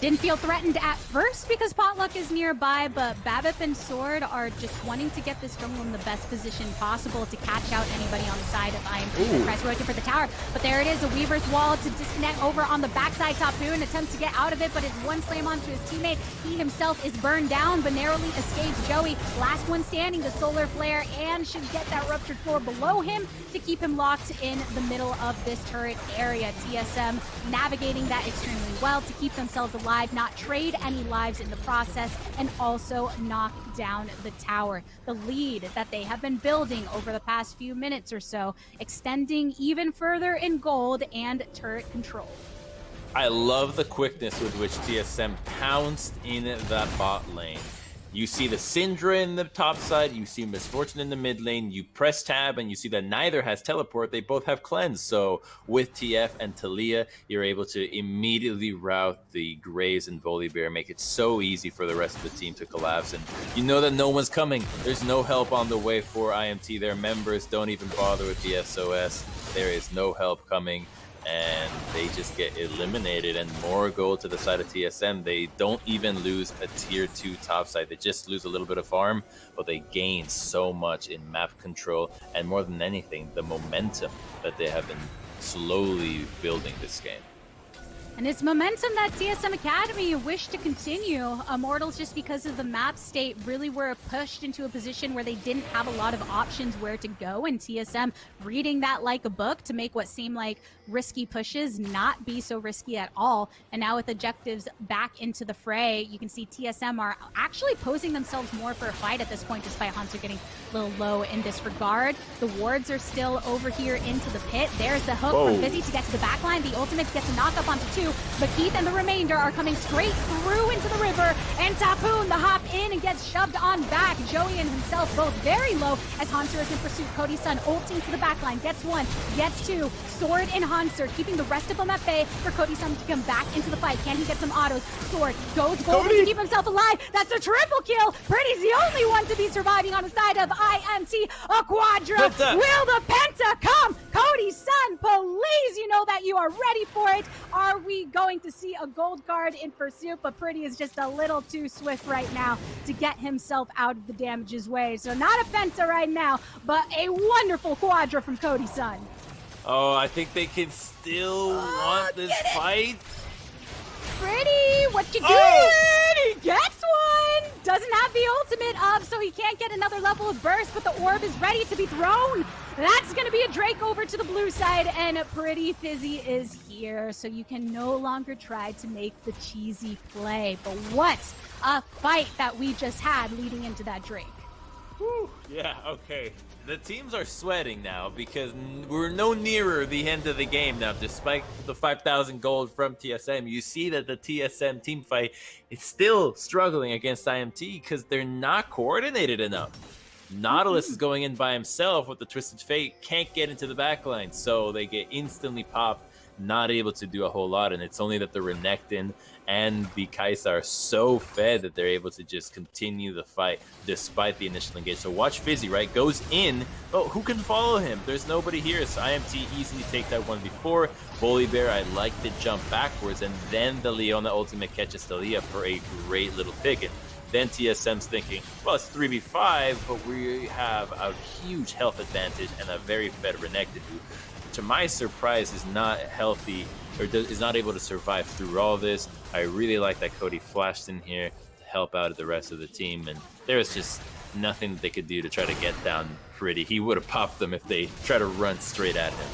didn't feel threatened at first because Potluck is nearby, but Babip and Sword are just wanting to get this jungle in the best position possible to catch out anybody on the side of IMT. Tries to rotate for the tower, but there it is, a Weaver's Wall to disconnect over on the backside. Tapoon attempts to get out of it, but it's one slam onto his teammate. He himself is burned down, but narrowly escapes Joey. Last one standing, the Solar Flare, and should get that Ruptured Floor below him to keep him locked in the middle of this turret area. TSM navigating that extremely well to keep themselves alive, not trade any lives in the process, and also knock down the tower. The lead that they have been building over the past few minutes or so, extending even further in gold and turret control. I love the quickness with which TSM pounced in that bot lane. You see the Syndra in the top side, you see Misfortune in the mid lane, you press tab and you see that neither has teleport, they both have cleanse. So with TF and Talia, you're able to immediately route the Graves and Volibear, make it so easy for the rest of the team to collapse. And you know that no one's coming. There's no help on the way for IMT. Their members don't even bother with the SOS. There is no help coming, and they just get eliminated, and more gold to the side of TSM. They don't even lose a tier 2 top side. They just lose a little bit of farm, but they gain so much in map control, and more than anything, the momentum that they have been slowly building this game. And it's momentum that TSM Academy wished to continue. Immortals, just because of the map state, really were pushed into a position where they didn't have a lot of options where to go, and TSM reading that like a book to make what seemed like risky pushes not be so risky at all. And now with objectives back into the fray, you can see TSM are actually posing themselves more for a fight at this point, despite Hunter getting a little low in this regard. The wards are still over here into the pit. There's the hook from Busy to get to the backline. The ultimate gets a knock up onto 2, but Keith and the remainder are coming straight through into the river, and Tapoon, the hop in and gets shoved on back. Joey and himself both very low as Hanser is in pursuit. Cody Sun ulting to the backline, gets one, gets two. Sword and Hanser keeping the rest of them at bay for Cody Sun to come back into the fight. Can he get some autos? Sword goes golden to keep himself alive. That's a triple kill. Pretty's the only one to be surviving on the side of IMT. A quadra. Will the penta come? Cody Sun, please, you know that you are ready for it. Are we going to see a gold card in pursuit? But Pretty is just a little too swift right now to get himself out of the damage's way. So not a penta right now, but a wonderful quadra from Cody Sun. Oh, I think they can still want this fight. Pretty, what you doing? He gets one. Doesn't have the ultimate up, so he can't get another level of burst, but the orb is ready to be thrown. That's going to be a Drake over to the blue side, and Pretty Fizzy is here, so you can no longer try to make the cheesy play. But what a fight that we just had leading into that Drake. Whew. Yeah, okay. The teams are sweating now because we're no nearer the end of the game now. Despite the 5,000 gold from TSM, you see that the TSM team fight is still struggling against IMT because they're not coordinated enough. Nautilus is going in by himself with the Twisted Fate, can't get into the backline, so they get instantly popped, not able to do a whole lot, and it's only that the Renekton and the Kai'Sa are so fed that they're able to just continue the fight despite the initial engage. So watch Fizzy, right? Goes in. Oh, who can follow him? There's nobody here, so IMT easily take that one before. Volibear, I like to jump backwards, and then the Leona ultimate catches Thalia for a great little pick. And then TSM's thinking, well, it's 3v5, but we have a huge health advantage and a very fed Renekton who, to my surprise, is not healthy or is not able to survive through all this. I really like that Cody flashed in here to help out the rest of the team, and there was just nothing that they could do to try to get down Pretty. He would have popped them if they try to run straight at him.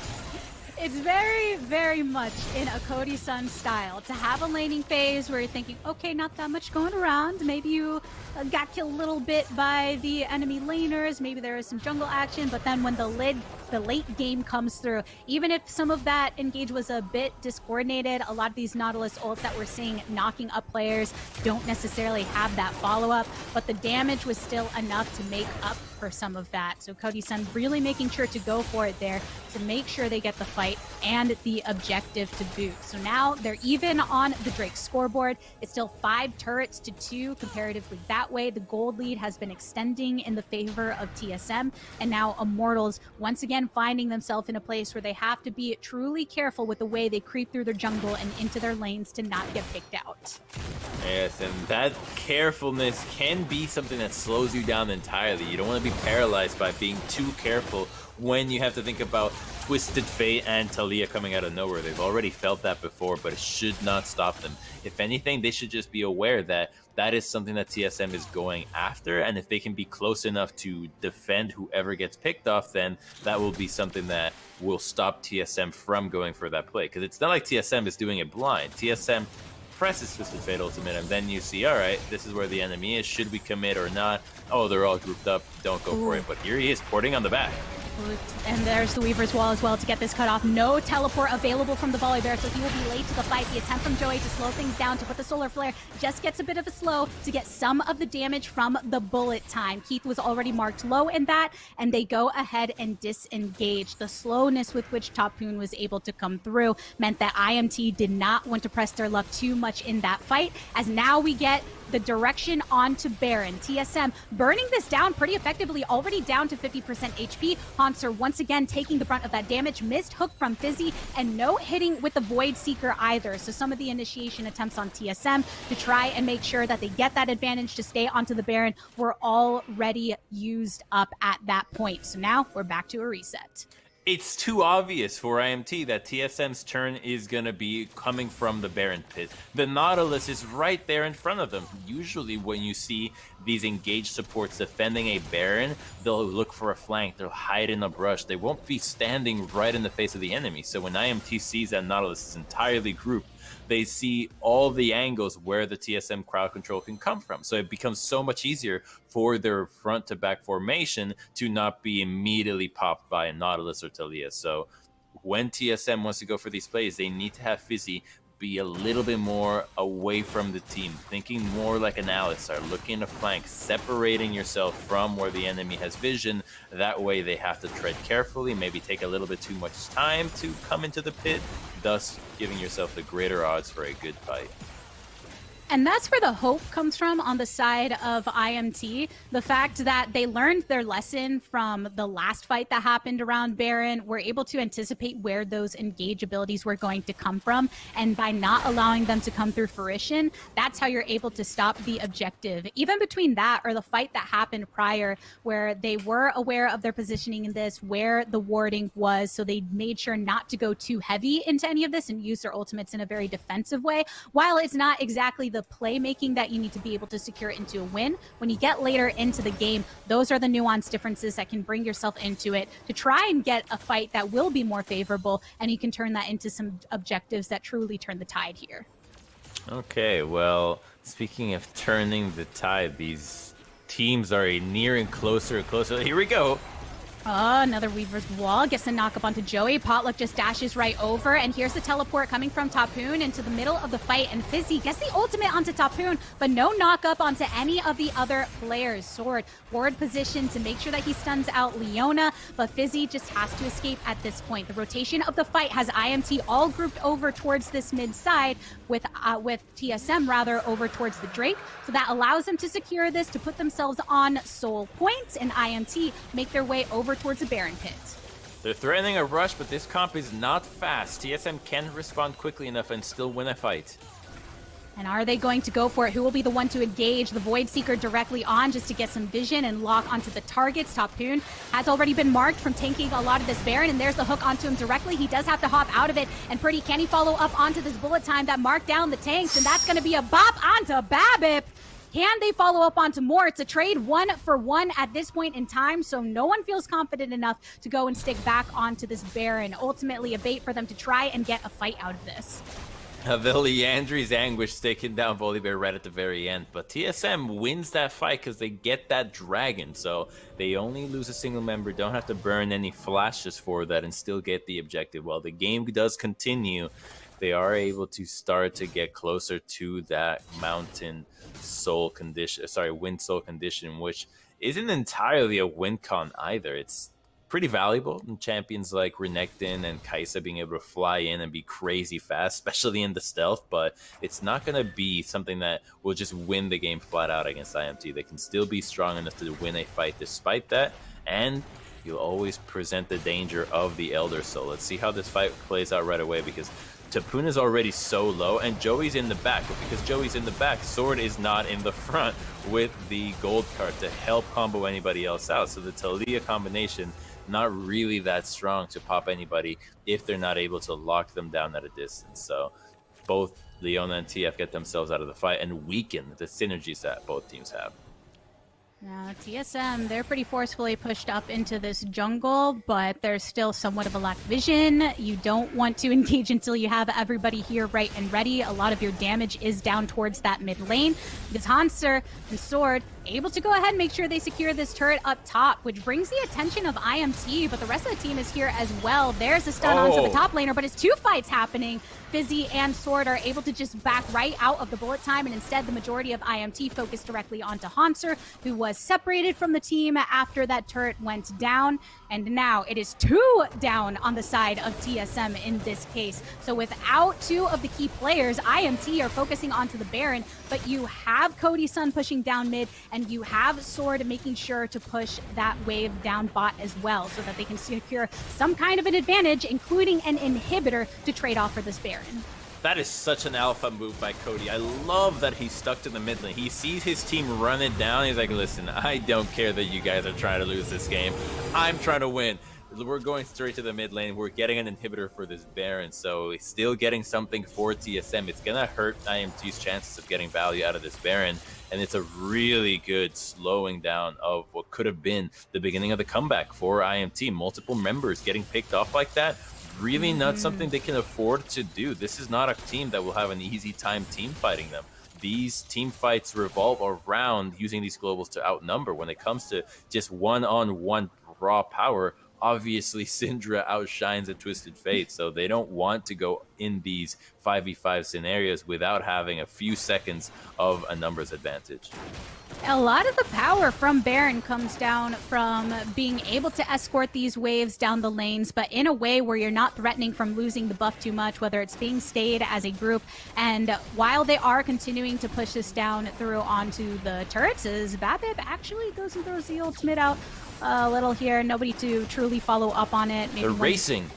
It's very, very much in a Cody Sun style to have a laning phase where you're thinking, okay, not that much going around. Maybe you got killed a little bit by the enemy laners. Maybe there is some jungle action, but then when the late game comes through, even if some of that engage was a bit discoordinated, a lot of these Nautilus ults that we're seeing knocking up players don't necessarily have that follow-up, but the damage was still enough to make up for some of that. So Cody Sun really making sure to go for it there to make sure they get the fight and the objective to boot. So now they're even on the Drake scoreboard. It's still 5 turrets to 2 comparatively that way. The gold lead has been extending in the favor of TSM, and now Immortals once again finding themselves in a place where they have to be truly careful with the way they creep through their jungle and into their lanes to not get picked out. Yes, and that carefulness can be something that slows you down entirely. You don't want to be paralyzed by being too careful when you have to think about Twisted Fate and Thalia coming out of nowhere. They've already felt that before, but it should not stop them. If anything, they should just be aware that that is something that TSM is going after, and if they can be close enough to defend whoever gets picked off, then that will be something that will stop TSM from going for that play. Because it's not like TSM is doing it blind. TSM presses Twisted Fate ultimate, and then you see, all right, this is where the enemy is. Should we commit or not? Oh, they're all grouped up. Don't go for it. But here he is, porting on the back. And there's the Weaver's Wall as well to get this cut off. No teleport available from the Volibear, so he will be late to the fight. The attempt from Joey to slow things down, to put the Solar Flare, just gets a bit of a slow to get some of the damage from the bullet time. Keith was already marked low in that, and they go ahead and disengage. The slowness with which Toppoon was able to come through meant that IMT did not want to press their luck too much in that fight, as now we get the direction onto Baron. TSM burning this down pretty effectively, already down to 50% HP. Hanser once again taking the brunt of that damage. Missed hook from Fizzy, and no hitting with the Void Seeker either. So some of the initiation attempts on TSM to try and make sure that they get that advantage to stay onto the Baron were already used up at that point. So now we're back to a reset. It's too obvious for IMT that TSM's turn is going to be coming from the Baron pit. The Nautilus is right there in front of them. Usually when you see these engaged supports defending a Baron, they'll look for a flank, they'll hide in a brush. They won't be standing right in the face of the enemy. So when IMT sees that Nautilus is entirely grouped, they see all the angles where the TSM crowd control can come from. So it becomes so much easier for their front to back formation to not be immediately popped by a Nautilus or Thalia. So when TSM wants to go for these plays, they need to have Fizzy be a little bit more away from the team, thinking more like an Alistar, looking to flank, separating yourself from where the enemy has vision. That way they have to tread carefully, maybe take a little bit too much time to come into the pit, thus giving yourself the greater odds for a good fight. And that's where the hope comes from on the side of IMT. The fact that they learned their lesson from the last fight that happened around Baron, were able to anticipate where those engage abilities were going to come from. And by not allowing them to come through fruition, that's how you're able to stop the objective. Even between that or the fight that happened prior, where they were aware of their positioning in this, where the warding was, so they made sure not to go too heavy into any of this and use their ultimates in a very defensive way. While it's not exactly the playmaking that you need to be able to secure into a win, when you get later into the game, those are the nuanced differences that can bring yourself into it to try and get a fight that will be more favorable, and you can turn that into some objectives that truly turn the tide here. Okay, well, speaking of turning the tide, these teams are nearing closer and closer. Here we go. Oh, another Weaver's Wall gets the knock up onto Joey. Potluck just dashes right over, and here's the teleport coming from Tapoon into the middle of the fight, and Fizzy gets the ultimate onto Tapoon, but no knock up onto any of the other players. Sword forward position to make sure that he stuns out Leona, but Fizzy just has to escape at this point. The rotation of the fight has IMT all grouped over towards this mid side with TSM rather over towards the Drake, so that allows them to secure this, to put themselves on soul points, and IMT make their way over towards the Baron pit. They're threatening a rush, but this comp is not fast. TSM can respond quickly enough and still win a fight. And are they going to go for it? Who will be the one to engage the Void Seeker directly on just to get some vision and lock onto the targets? Tapoon has already been marked from tanking a lot of this Baron, and there's the hook onto him directly. He does have to hop out of it, and Pretty, can he follow up onto this bullet time that marked down the tanks? And that's going to be a bop onto Babip. Can they follow up onto more? It's a trade 1-for-1 at this point in time, so no one feels confident enough to go and stick back onto this Baron. Ultimately, a bait for them to try and get a fight out of this. The Liandry's Anguish taking down Volibear right at the very end, but TSM wins that fight because they get that dragon, so they only lose a single member, don't have to burn any flashes for that, and still get the objective. While the game does continue, they are able to start to get closer to that mountain soul condition, wind soul condition, which isn't entirely a win con either. It's pretty valuable in champions like Renekton and Kai'Sa being able to fly in and be crazy fast, especially in the stealth, but it's not going to be something that will just win the game flat out against IMT. They can still be strong enough to win a fight despite that, and you'll always present the danger of the Elder Soul. Let's see how this fight plays out right away, because Tapoon is already so low, and Joey's in the back. But because Joey's in the back, Sword is not in the front with the gold card to help combo anybody else out. So the Talia combination, not really that strong to pop anybody if they're not able to lock them down at a distance. So both Leona and TF get themselves out of the fight and weaken the synergies that both teams have. Now, TSM, they're pretty forcefully pushed up into this jungle, but there's still somewhat of a lack of vision. You don't want to engage until you have everybody here right and ready. A lot of your damage is down towards that mid lane, because Hanser and Sword able to go ahead and make sure they secure this turret up top, which brings the attention of IMT, but the rest of the team is here as well. There's a stun onto the top laner, but it's two fights happening. Fizzy and Sword are able to just back right out of the bullet time, and instead the majority of IMT focused directly onto Hanser, who was separated from the team after that turret went down, and now it is 2 down on the side of TSM in this case. So without 2 of the key players, IMT are focusing onto the Baron, but you have Cody Sun pushing down mid, and you have Sword making sure to push that wave down bot as well, so that they can secure some kind of an advantage, including an inhibitor to trade off for this Baron. That is such an alpha move by Cody. I love that he's stuck to the mid lane. He sees his team run it down. He's like, listen, I don't care that you guys are trying to lose this game. I'm trying to win. We're going straight to the mid lane. We're getting an inhibitor for this Baron, so still getting something for TSM. It's going to hurt IMT's chances of getting value out of this Baron, and it's a really good slowing down of what could have been the beginning of the comeback for IMT. Multiple members getting picked off like that, really not something they can afford to do. This is not a team that will have an easy time team fighting them. These team fights revolve around using these globals to outnumber. When it comes to just one-on-one raw power, obviously Syndra outshines a Twisted Fate, so they don't want to go in these 5v5 scenarios without having a few seconds of a numbers advantage. A lot of the power from Baron comes down from being able to escort these waves down the lanes, but in a way where you're not threatening from losing the buff too much, whether it's being stayed as a group. And while they are continuing to push this down through onto the turrets, as Babib actually goes and throws the ultimate out a little here. Nobody to truly follow up on it. Maybe they're racing.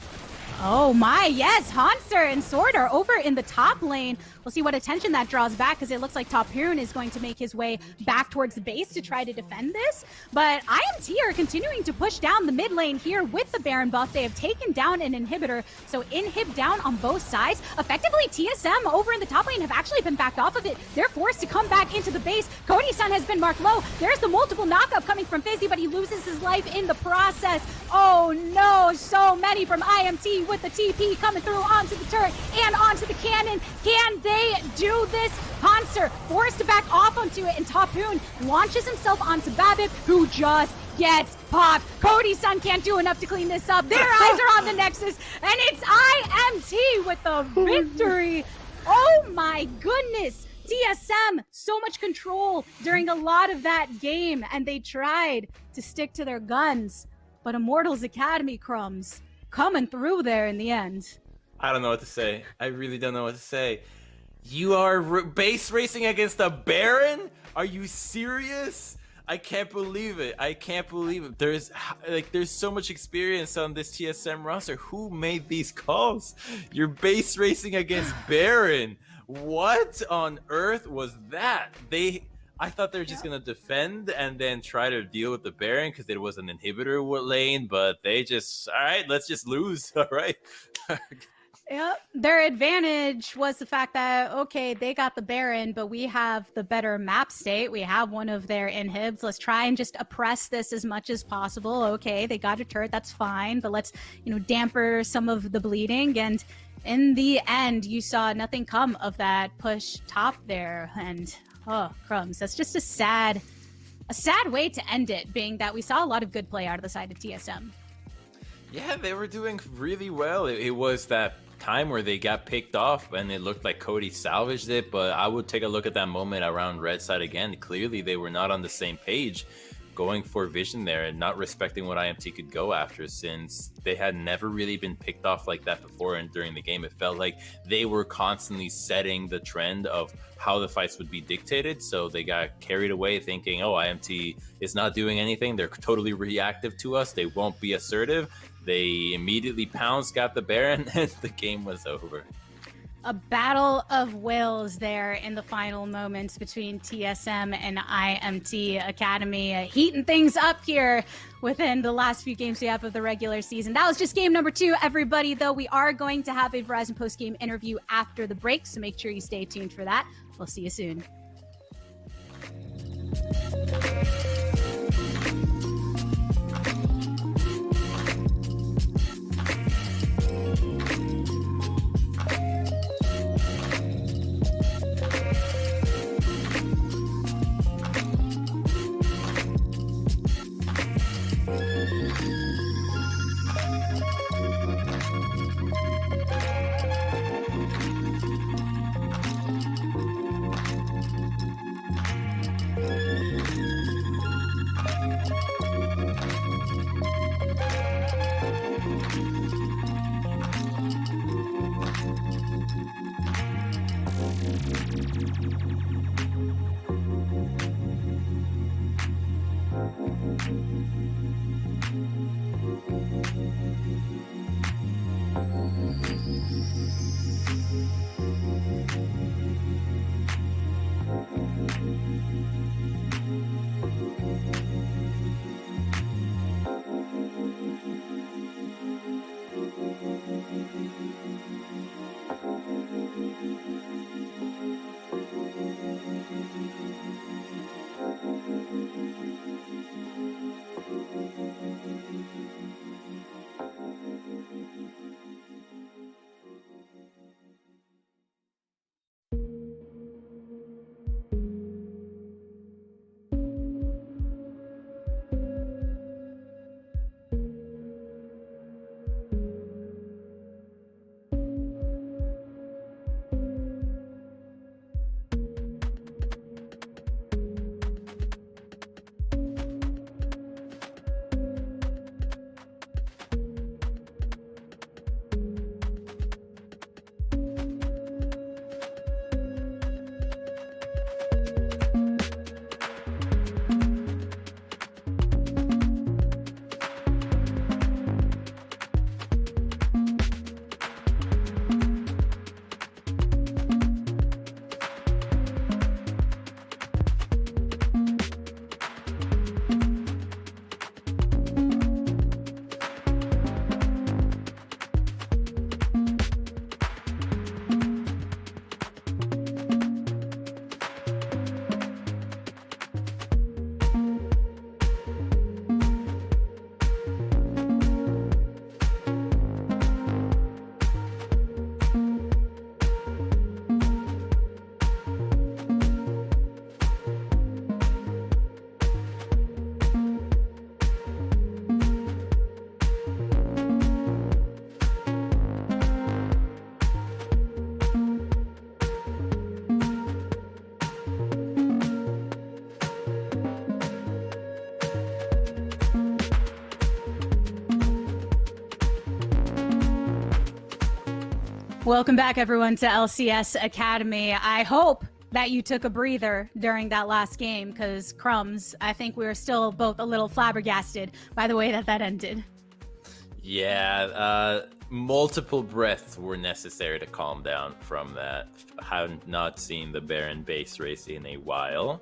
Oh my, yes, Hanser and Sword are over in the top lane. We'll see what attention that draws back, because it looks like Tophoon is going to make his way back towards the base to try to defend this. But IMT are continuing to push down the mid lane here with the Baron buff. They have taken down an inhibitor, so inhib down on both sides. Effectively, TSM over in the top lane have actually been backed off of it. They're forced to come back into the base. Cody-san has been marked low. There's the multiple knockup coming from Fizzy, but he loses his life in the process. Oh no, so many from IMT with the TP coming through onto the turret and onto the cannon. Can they do this? Hanser forced to back off onto it, and Tophoon launches himself onto Babib, who just gets popped. Cody-san can't do enough to clean this up. Their eyes are on the Nexus, and it's IMT with the victory. Oh my goodness. TSM, so much control during a lot of that game, and they tried to stick to their guns. But Immortals Academy crumbs coming through there in the end. I don't know what to say. I really don't know what to say. You are base racing against a Baron? Are you serious? I can't believe it. I can't believe it. There's so much experience on this TSM roster. Who made these calls? You're base racing against Baron. What on earth was that? I thought they were just gonna defend and then try to deal with the Baron because it was an inhibitor lane, but they just, all right, let's just lose. All right. Yep. Their advantage was the fact that, okay, they got the Baron, but we have the better map state. We have one of their inhibs. Let's try and just oppress this as much as possible. Okay, they got a turret, that's fine, but let's, damper some of the bleeding. And in the end, you saw nothing come of that push top there. And oh, crumbs. That's just a sad way to end it, being that we saw a lot of good play out of the side of TSM. Yeah, they were doing really well. It was that time where they got picked off and it looked like Cody salvaged it, but I would take a look at that moment around red side again. Clearly they were not on the same page, going for vision there and not respecting what IMT could go after, since they had never really been picked off like that before. And during the game it felt like they were constantly setting the trend of how the fights would be dictated, so they got carried away thinking, oh, IMT is not doing anything, they're totally reactive to us, they won't be assertive. They immediately pounced, got the Baron, and the game was over. A battle of wills there in the final moments between TSM and IMT Academy, heating things up here within the last few games we have of the regular season. That was just game number 2, everybody, though. We are going to have a Verizon post-game interview after the break, so make sure you stay tuned for that. We'll see you soon. Welcome back, everyone, to LCS Academy. I hope that you took a breather during that last game, because Crumbs, I think we were still both a little flabbergasted by the way that ended. Yeah, multiple breaths were necessary to calm down from that. I have not seen the Baron base race in a while.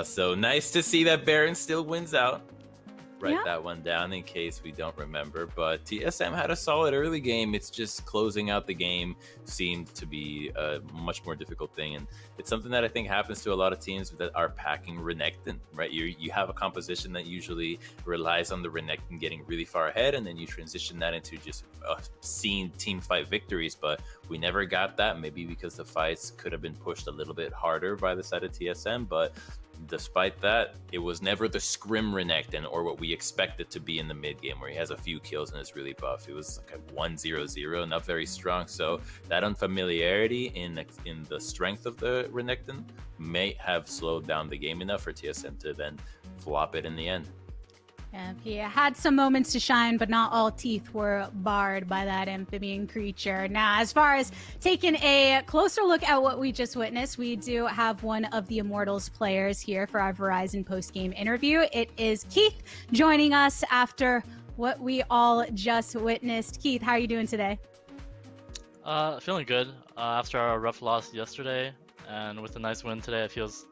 So nice to see that Baron still wins out. Write that one down in case we don't remember. But TSM had a solid early game. It's just closing out the game seemed to be a much more difficult thing. And it's something that I think happens to a lot of teams that are packing Renekton, right? You have a composition that usually relies on the Renekton getting really far ahead, and then you transition that into just seeing team fight victories. But we never got that, maybe because the fights could have been pushed a little bit harder by the side of TSM. But despite that, it was never the scrim Renekton or what we expect it to be in the mid game, where he has a few kills and is really buff. It was like a 1-0-0, not very strong. So that unfamiliarity in the strength of the Renekton may have slowed down the game enough for TSM to then flop it in the end. Yeah, he had some moments to shine, but not all teeth were barred by that amphibian creature. Now, as far as taking a closer look at what we just witnessed, we do have one of the Immortals players here for our Verizon post-game interview. It is Keith joining us after what we all just witnessed. Keith, how are you doing today? Feeling good. After our rough loss yesterday, and with a nice win today, it feels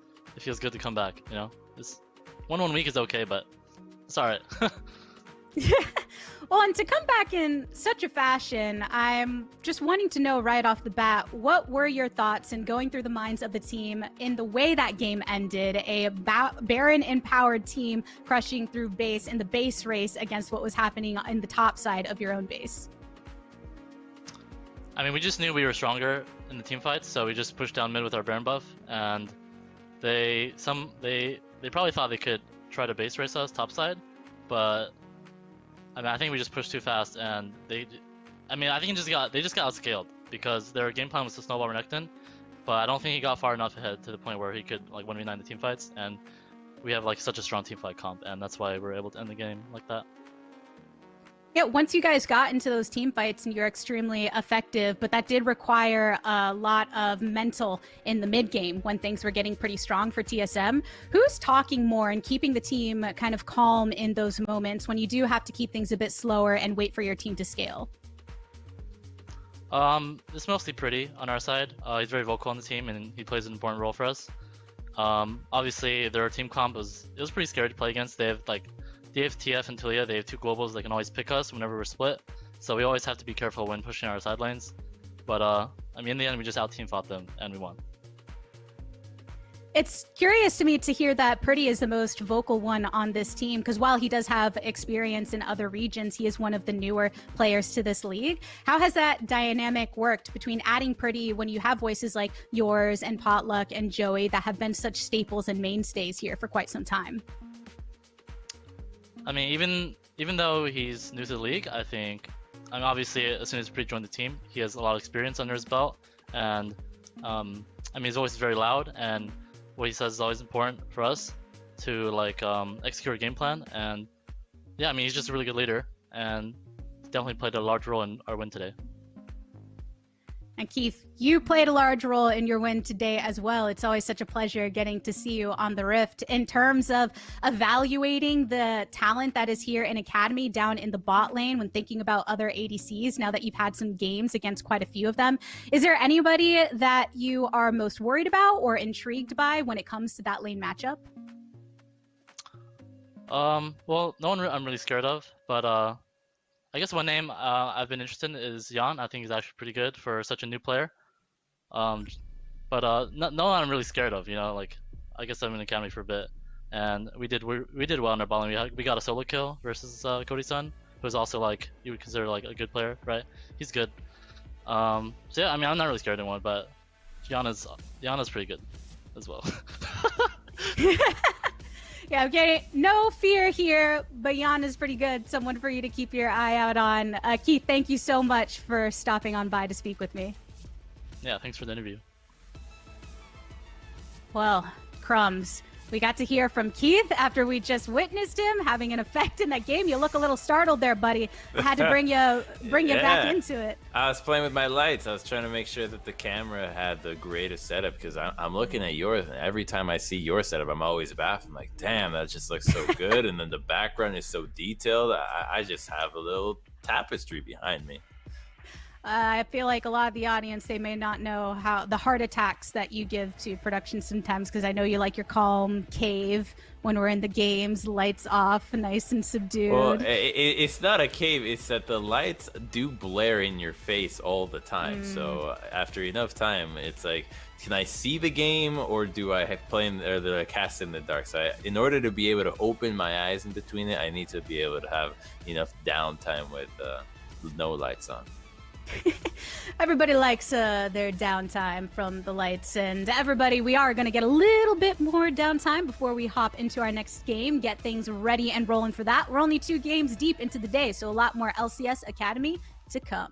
good to come back. You know, this 1-1 week is okay, but it's all right. Well, and to come back in such a fashion, I'm just wanting to know right off the bat, what were your thoughts in going through the minds of the team in the way that game ended? A Baron-empowered team crushing through base in the base race against what was happening in the top side of your own base. I mean, we just knew we were stronger in the team fights, so we just pushed down mid with our Baron buff, and they probably thought they could try to base race us topside, but I mean, I think we just pushed too fast, and I think they just got outscaled because their game plan was to snowball Renekton, but I don't think he got far enough ahead to the point where he could like 1v9 the team fights, and we have like such a strong team fight comp, and that's why we're able to end the game like that. Yeah, once you guys got into those team fights and you're extremely effective, but that did require a lot of mental in the mid game when things were getting pretty strong for TSM. Who's talking more and keeping the team kind of calm in those moments when you do have to keep things a bit slower and wait for your team to scale? It's mostly Pretty on our side. He's very vocal on the team, and he plays an important role for us. Obviously, their team comp was pretty scary to play against. They have TF and Tulia, they have two globals that can always pick us whenever we're split, so we always have to be careful when pushing our side lanes. But I mean, in the end, we just out-team fought them, and we won. It's curious to me to hear that Pretty is the most vocal one on this team, because while he does have experience in other regions, he is one of the newer players to this league. How has that dynamic worked between adding Pretty when you have voices like yours and Potluck and Joey that have been such staples and mainstays here for quite some time? I mean, even though he's new to the league, I mean, obviously, as soon as Pretty joined the team, he has a lot of experience under his belt, and I mean, his voice is very loud, and what he says is always important for us to like execute our game plan. And yeah, I mean, he's just a really good leader, and definitely played a large role in our win today. And Keith, you played a large role in your win today as well. It's always such a pleasure getting to see you on the Rift. In terms of evaluating the talent that is here in Academy down in the bot lane when thinking about other ADCs, now that you've had some games against quite a few of them, is there anybody that you are most worried about or intrigued by when it comes to that lane matchup? Well, no one I'm really scared of, but I guess one name I've been interested in is Jan. I think he's actually pretty good for such a new player. But no one I'm really scared of. You know, like I guess I'm in the academy for a bit, and we did well in our ball lane. We got a solo kill versus Cody's son, who's also like you would consider like a good player, right? He's good. So yeah, I mean I'm not really scared of anyone, but Yana's pretty good as well. Yeah, okay, no fear here, but Jan is pretty good. Someone for you to keep your eye out on. Keith, thank you so much for stopping on by to speak with me. Yeah, thanks for the interview. Well, Crumbs, We got to hear from Keith after we just witnessed him having an effect in that game. You look a little startled there, buddy. I had to bring you back into it. I was playing with my lights. I was trying to make sure that the camera had the greatest setup because I'm looking at yours, and every time I see your setup, I'm always baffled. I'm like, damn, that just looks so good. And then the background is so detailed. I just have a little tapestry behind me. I feel like a lot of the audience, they may not know how the heart attacks that you give to production sometimes, because I know you like your calm cave when we're in the games, lights off, nice and subdued. Well, it's not a cave. It's that the lights do blare in your face all the time. So after enough time, it's like, can I see the game, or do I play or do I cast in the dark? So in order to be able to open my eyes in between it, I need to be able to have enough downtime with no lights on. Everybody likes their downtime from the lights, and everybody, we are going to get a little bit more downtime before we hop into our next game, get things ready and rolling for that. We're only 2 games deep into the day, so a lot more LCS Academy to come.